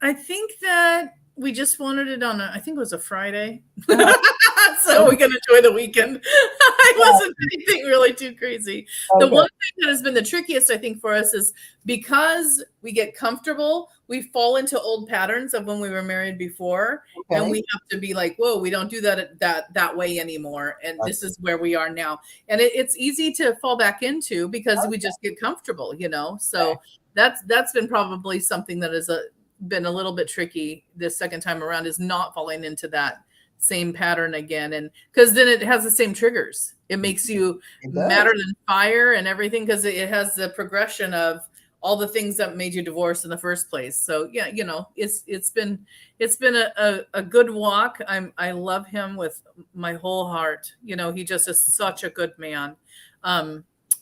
I think that we just wanted it on I think it was a Friday. So we can enjoy the weekend. It wasn't anything really too crazy. The one thing that has been the trickiest, I think, for us is because we get comfortable, we fall into old patterns of when we were married before. And we have to be like, whoa, we don't do that way anymore. And this is where we are now. And it's easy to fall back into because we just get comfortable, So that's been probably something that has been a little bit tricky this second time around, is not falling into that same pattern again. And because then it has the same triggers. It makes you madder than fire and everything, because it has the progression of all the things that made you divorce in the first place. So yeah, it's been a good walk. I love him with my whole heart. He just is such a good man.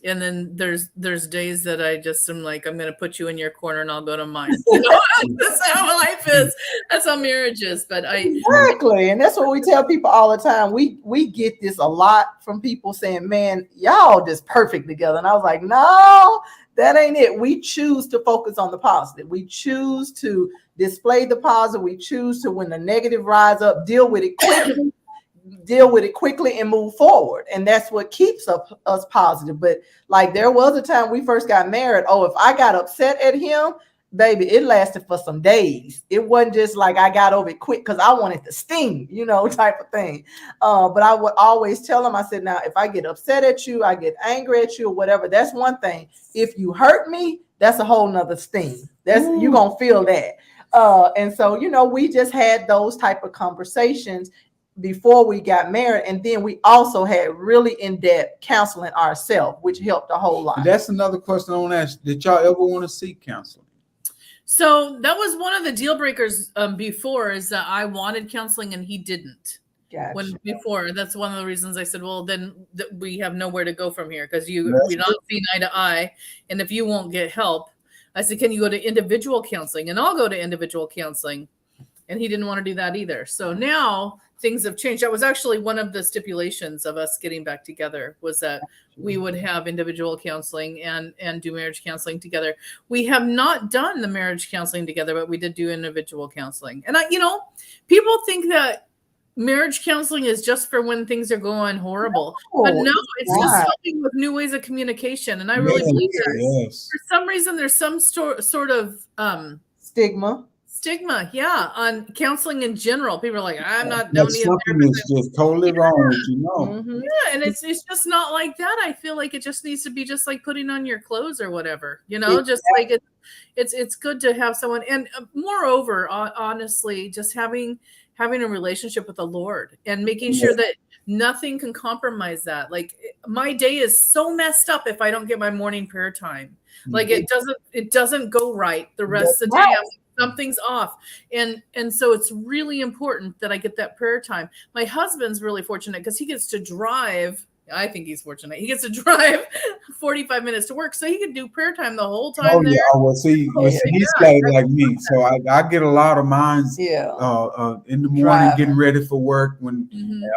And then there's days that I just am like, I'm going to put you in your corner and I'll go to mine. That's how life is. That's how marriage is. But exactly, and that's what we tell people all the time. We get this a lot from people saying, "Man, y'all just perfect together." And I was like, "No, that ain't it. We choose to focus on the positive. We choose to display the positive. We choose to, when the negative rise up, deal with it quickly and move forward. And that's what keeps us positive." But like, there was a time we first got married. Oh, if I got upset at him, baby, it lasted for some days. It wasn't just like I got over it quick because I wanted to sting, type of thing. But I would always tell him, I said, now, if I get upset at you, I get angry at you or whatever, that's one thing. If you hurt me, that's a whole nother sting. You're going to feel that. And so, we just had those type of conversations before we got married, and then we also had really in-depth counseling ourselves, which helped a whole lot. And that's another question I want to ask. Did y'all ever want to seek counseling? So that was one of the deal breakers before, is that I wanted counseling and he didn't. Gotcha. That's one of the reasons I said, well, then we have nowhere to go from here, because we're not seeing eye to eye, and if you won't get help, I said, can you go to individual counseling? And I'll go to individual counseling, and he didn't want to do that either. So now things have changed. That was actually one of the stipulations of us getting back together, was that we would have individual counseling and do marriage counseling together. We have not done the marriage counseling together, but we did do individual counseling. And people think that marriage counseling is just for when things are going horrible. But no, it's just helping with new ways of communication. And I really believe that. Yes. For some reason, there's some sort of stigma, on counseling in general. People are like, I'm not doing it. Something is just totally wrong, Mm-hmm. Yeah, and it's just not like that. I feel like it just needs to be just like putting on your clothes or whatever, just like it's good to have someone. And moreover, honestly, just having a relationship with the Lord and making sure that nothing can compromise that. Like, my day is so messed up if I don't get my morning prayer time. Like, it doesn't go right the rest of the day. Something's off. And so it's really important that I get that prayer time. My husband's really fortunate because he gets to drive. I think he's fortunate. He gets to drive 45 minutes to work, so he can do prayer time the whole time there. Well, see, he's got it like me. So I get a lot of mine in the morning, getting ready for work, when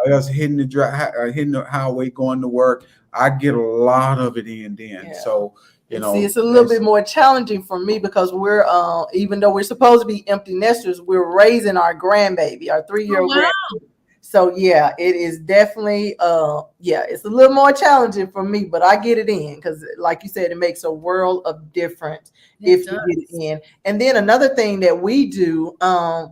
I was hitting the highway going to work. I get a lot of it in then. So see, it's a little bit more challenging for me because we're even though we're supposed to be empty nesters, we're raising our grandbaby, our 3-year-old grandbaby. So yeah, it is definitely it's a little more challenging for me, but I get it in because, like you said, it makes a world of difference if you get it in. And then another thing that we do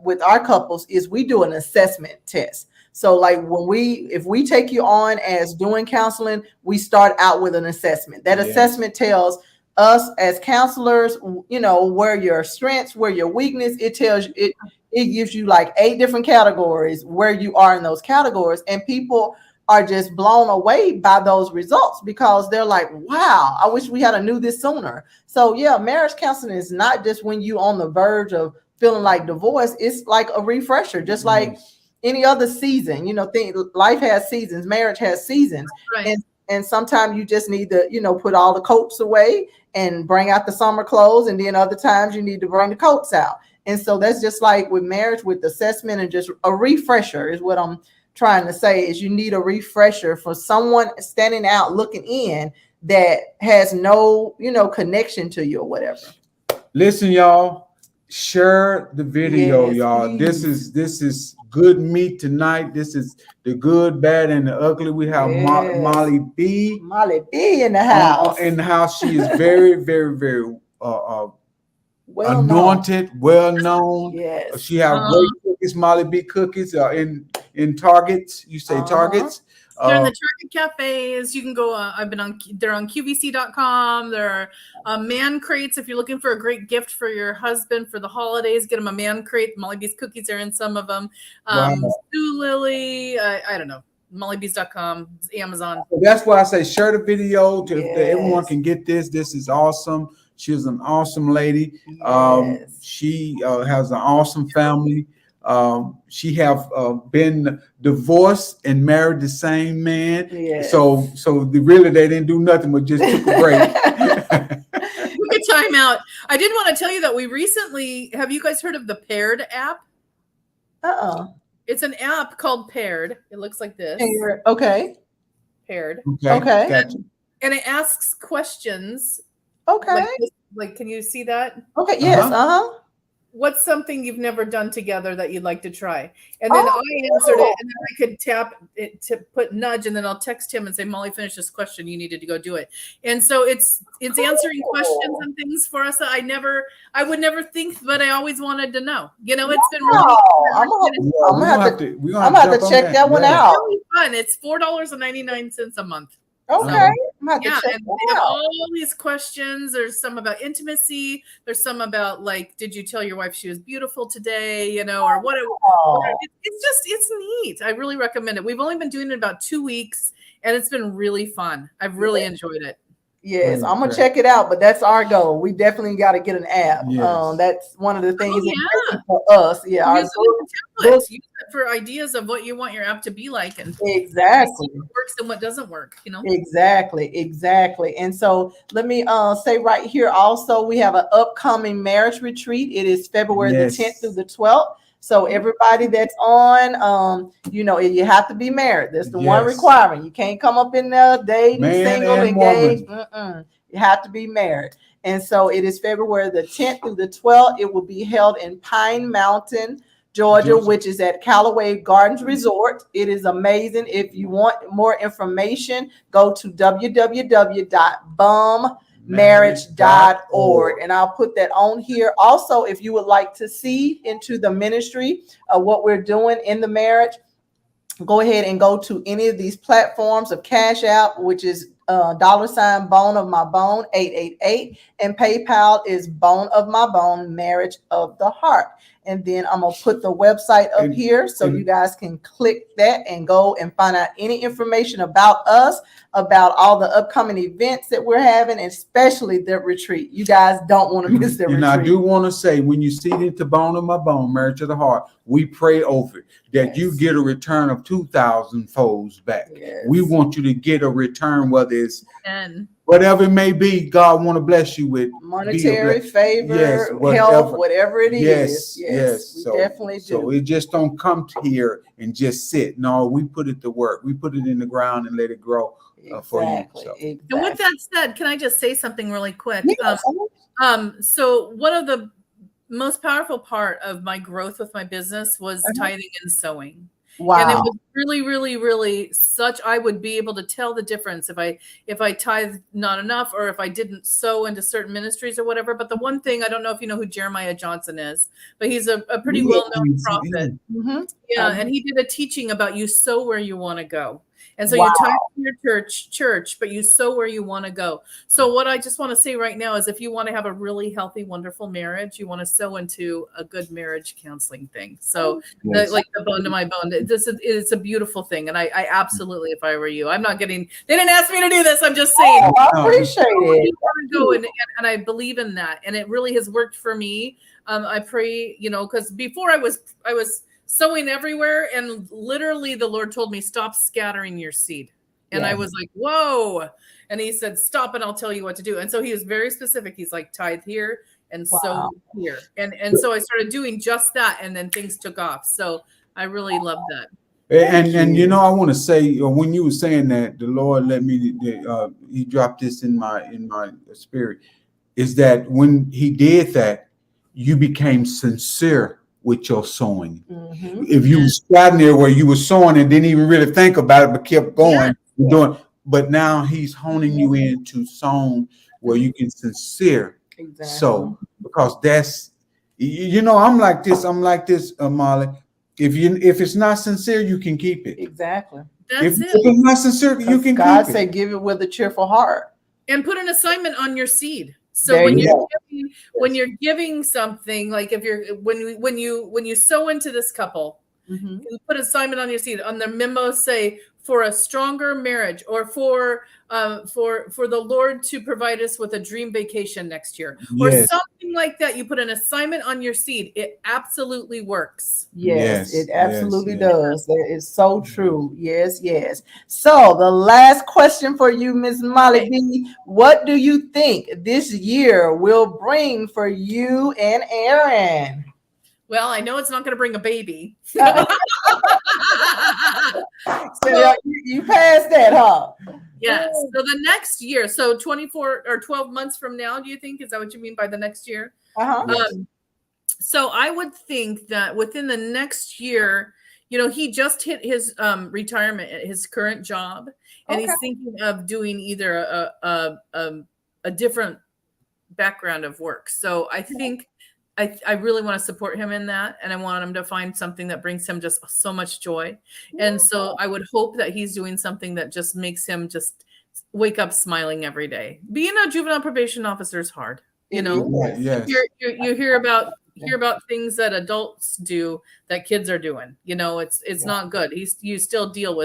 with our couples is we do an assessment test. So like, if we take you on as doing counseling, we start out with an assessment. That assessment tells us as counselors, where your strengths, where your weakness. It tells you, it gives you like 8 different categories where you are in those categories. And people are just blown away by those results because they're like, wow, I wish we had knew this sooner. So yeah, marriage counseling is not just when you on the verge of feeling like divorce. It's like a refresher, just like any other season. Life has seasons, marriage has seasons. Right. And sometimes you just need to, put all the coats away and bring out the summer clothes. And then other times you need to bring the coats out. And so that's just like with marriage, with assessment, and just a refresher is what I'm trying to say, is you need a refresher for someone standing out looking in that has no, connection to you or whatever. Listen, y'all, share the video, y'all. Please. This is good meat tonight. This is the good, bad, and the ugly. We have Molly B. Molly B in the house. She is very, very, very anointed, well known. Yes. She have great cookies, Molly B cookies, in Targets. You say Targets. They're in the Target cafes. You can go. They're on QVC.com. There are man crates if you're looking for a great gift for your husband for the holidays. Get him a man crate. Molly B's cookies are in some of them. Sue Lily. I don't know. MollyBees.com, Amazon. So that's why I say share the video so everyone can get this. This is awesome. She's an awesome lady. Yes. She has an awesome family. She have been divorced and married the same man. Yes. So really they didn't do nothing but just took a break. Took a time out. I did want to tell you that we recently, have you guys heard of the Paired app? It's an app called Paired. It looks like this. Okay. Paired. Okay. Gotcha. And it asks questions. Okay. Like, can you see that? Okay. Yes. What's something you've never done together that you'd like to try? And then I answered it, and then I could tap it to put nudge, and then I'll text him and say, Molly, finish this question. You needed to go do it. And so it's answering questions and things for us that I would never think, but I always wanted to know. You know, it's been really I'm gonna have to check that one out. It's really fun. It's $4.99 a month. Okay. And they have all these questions. There's some about intimacy. There's some about, like, did you tell your wife she was beautiful today? You know, or what? It's neat. I really recommend it. We've only been doing it about 2 weeks, and it's been really fun. I've really enjoyed it. Yes, I'm gonna check it out, but that's our goal. We definitely got to get an app. Yes. That's one of the things for us. Yeah, use it for ideas of what you want your app to be like, and exactly what works and what doesn't work. You know, exactly. And so let me say right here also, we have an upcoming marriage retreat. It is February the 10th through the 12th. So everybody that's on, you know, you have to be married. That's the one requirement. You can't come up in there dating, single, engaged. You have to be married. And so it is February the 10th through the 12th. It will be held in Pine Mountain, Georgia, which is at Callaway Gardens Resort. It is amazing. If you want more information, go to www.B.O.M.B.marriage.org, and I'll put that on here. Also, if you would like to see into the ministry of what we're doing in the marriage, go ahead and go to any of these platforms of Cash App, which is $ Bone of My Bone 888, and PayPal is Bone of My Bone Marriage of the Heart. And then I'm gonna put the website up here so you guys can click that and go and find out any information about us, about all the upcoming events that we're having, especially the retreat. You guys don't want to miss the retreat. And I do want to say, when you seed into Bone of My Bone, Marriage of the Heart, we pray over it that you get a return of 2,000 folds back. We want you to get a return, whether it's whatever it may be. God want to bless you with monetary favor, health, whatever it is. Yes, we definitely do. So it just don't come to here and just sit. No, we put it to work. We put it in the ground and let it grow for you. So. And with that said, can I just say something really quick? So one of the most powerful part of my growth with my business was tithing and sowing. Wow. And it was really such, I would be able to tell the difference if I tithe not enough, or if I didn't sow into certain ministries or whatever. But the one thing, I don't know if you know who Jeremiah Johnson is, but he's a pretty well-known prophet. And he did a teaching about you sow where you want to go. And so you tithe to your church, but you sow where you want to go. So what I just want to say right now is, if you want to have a really healthy, wonderful marriage, you want to sow into a good marriage counseling thing. So like the Bone to My Bone, it's a beautiful thing. And I absolutely, if I were you, I'm not getting, they didn't ask me to do this. I'm just saying. I appreciate it. You want to go and I believe in that. And it really has worked for me. I pray, you know, because before I was sowing everywhere, and literally the Lord told me, stop scattering your seed. And I was like, whoa. And he said, stop, and I'll tell you what to do. And so he was very specific. He's like, tithe here and sow here. And so I started doing just that, and then things took off. So I really love that. And you know, I want to say, when you were saying that, the Lord let me, he dropped this in my spirit, is that when he did that, you became sincere with your sowing. If you were standing there where you were sowing and didn't even really think about it, but kept going, doing, but now he's honing you into sowing where you can sincere sow, because that's, you know, I'm like this, Molly. If it's not sincere, you can keep it. That's if it's not sincere, you can God keep it. say, give it with a cheerful heart. And put an assignment on your seed. So when you're giving something, like if you're when you sow into this couple, you put assignment on your seed. On the memo, say for a stronger marriage, or for the Lord to provide us with a dream vacation next year, or Yes. something like that. You put an assignment on your seed. It absolutely works. Yes, Yes, it absolutely yes, yes. does. That is so true. Yes, yes. So the last question for you, Miss Molly B, what do you think this year will bring for you and Aaron? Well, I know it's not going to bring a baby. So you passed that, huh? Yes. So the next year, so 24 or 12 months from now, do you think? Is that what you mean by the next year? Uh-huh. Yes. So I would think that within the next year, you know, he just hit his retirement at his current job, and he's thinking of doing either a different background of work. So I think I really want to support him in that, and I want him to find something that brings him just so much joy. And so I would hope that he's doing something that just makes him just wake up smiling every day. Being a juvenile probation officer is hard, you know. Right, yes. You hear about things that adults do that kids are doing. You know, it's not good. You still deal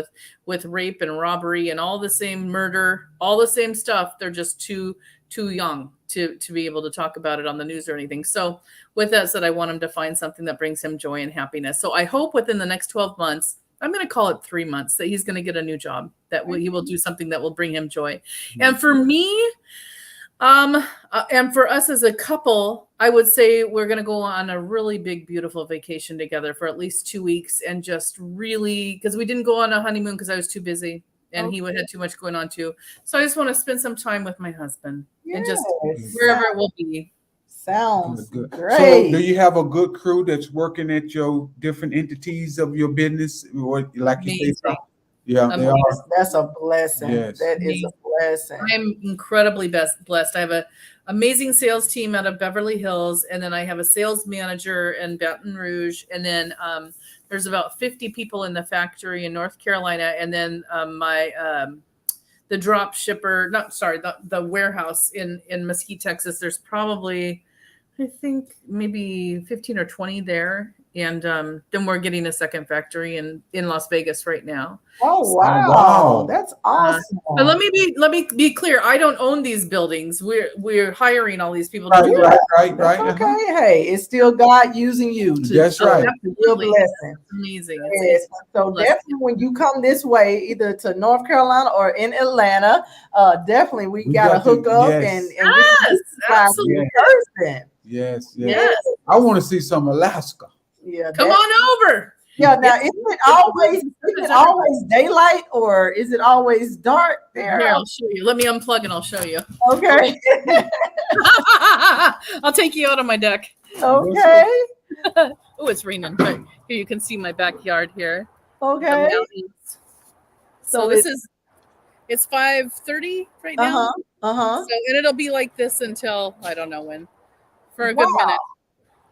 with rape and robbery and all the same murder, all the same stuff. They're just too young to be able to talk about it on the news or anything. So with that said, I want him to find something that brings him joy and happiness. So I hope within the next 12 months, I'm going to call it 3 months, that he's going to get a new job, that he will do something that will bring him joy. And for me, and for us as a couple, I would say we're going to go on a really big, beautiful vacation together for at least 2 weeks, and just really, because we didn't go on a honeymoon because I was too busy. And he had too much going on too. So I just want to spend some time with my husband, and just wherever it will be. Sounds Good. great. So do you have a good crew that's working at your different entities of your business? Or like you say, yeah, they are. That's a blessing. Yes. That is a blessing. I'm incredibly blessed. I have an amazing sales team out of Beverly Hills, and then I have a sales manager in Baton Rouge, and then there's about 50 people in the factory in North Carolina, and then the drop shipper, the warehouse in Mesquite, Texas. There's probably, I think, maybe 15 or 20 there. And then we're getting a second factory in Las Vegas right now. Oh wow, that's awesome. But let me be clear. I don't own these buildings. We're hiring all these people. Right. Okay, hey, it's still God using you. That's right. That's a real blessing. Amazing. Yes. So definitely, when you come this way, either to North Carolina or in Atlanta, definitely we gotta hook up and absolutely. person. Yes. I want to see some Alaska. Yeah, come on over. Yeah, now is it always daylight, or is it always dark there? Here, I'll show you. Let me unplug and I'll show you. Okay. I'll take you out on my deck. Okay. Oh, it's raining, but here you can see my backyard here. Okay. So it's 5:30 right now. So, and it'll be like this until I don't know when, for a good minute.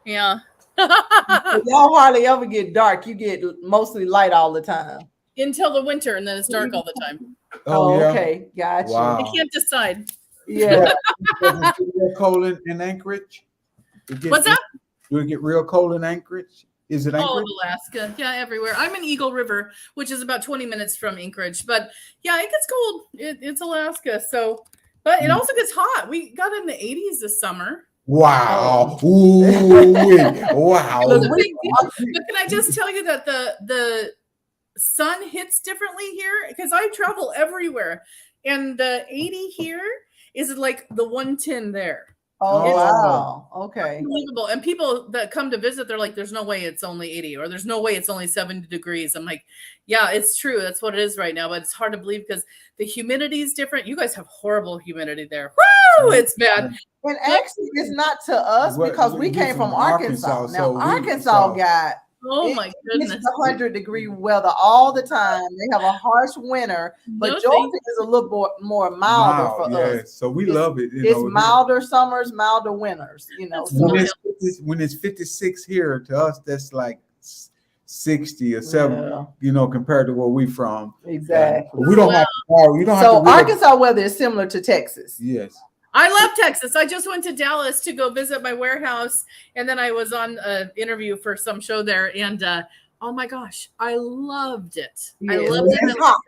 Yeah. Y'all hardly ever get dark. You get mostly light all the time. Until the winter, and then it's dark all the time. Oh, yeah. Okay. Gotcha. Wow. I can't decide. Yeah. Does it get real cold in Anchorage? What's that? Do it get real cold in Anchorage? Is it Anchorage? All of Alaska. Yeah, everywhere. I'm in Eagle River, which is about 20 minutes from Anchorage. But yeah, it gets cold. It's Alaska. So, but it also gets hot. We got in the 80s this summer. Wow. Ooh, wow. But can I just tell you that the sun hits differently here? Because I travel everywhere. And the 80 here is like the 110 there. Oh, wow. Okay. Unbelievable. And people that come to visit, they're like, there's no way it's only 80, or there's no way it's only 70 degrees. I'm like, yeah, it's true. That's what it is right now. But it's hard to believe because the humidity is different. You guys have horrible humidity there. Woo! It's bad. And actually, it's not to us because we came from Arkansas. Now, Arkansas got, oh my goodness, it's 100-degree weather all the time. They have a harsh winter, but Georgia is a little more milder for us. So we love it. It's milder summers, milder winters. You know, when it's 56 here, to us that's like 60 or 70. You know, compared to where we from. Exactly. We don't have. You don't have. So Arkansas weather is similar to Texas. Yes. I love Texas. I just went to Dallas to go visit my warehouse, and then I was on an interview for some show there. And Oh my gosh, I loved it. Yeah, I loved it's it. hot,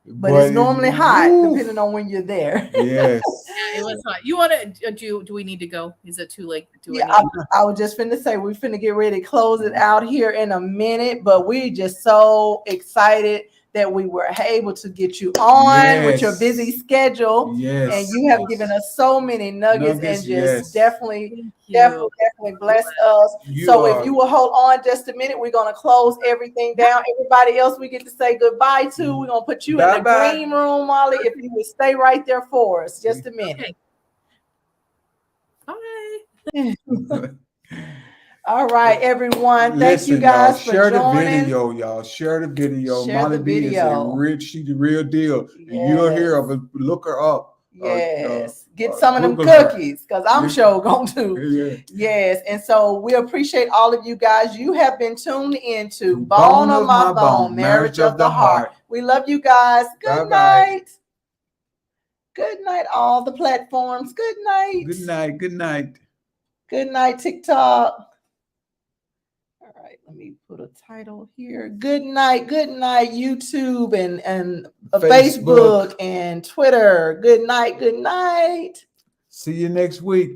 but it's normally hot depending on when you're there. Yes. Yeah, it was hot. You want to? Do we need to go? Is it too late? Do Yeah, I need to I was just finna say we finna get ready to close it out here in a minute, but we just so excited that we were able to get you on with your busy schedule. Yes. And you have given us so many nuggets and just Yes. definitely Thank you. blessed us. So if you will hold on just a minute, we're gonna close everything down. Everybody else we get to say goodbye to. We're gonna put you in the green room, Molly. If you would stay right there for us, just a minute. Okay. Bye. All right, everyone. Thank Listen, you guys y'all, for share joining. the video, y'all. Share the video. Share Molly the B is a video. she's the real deal. You'll hear of it. Look her up. Yes. Get some of them Google her. cookies, because I'm sure going to. Yes. And so we appreciate all of you guys. You have been tuned into Bone of My Bone, Marriage of the Heart. We love you guys. Good night. Good night, all the platforms. Good night. Good night. Good night. Good night, TikTok. All right, let me put a title here. Good night, YouTube and Facebook and Twitter. Good night. See you next week.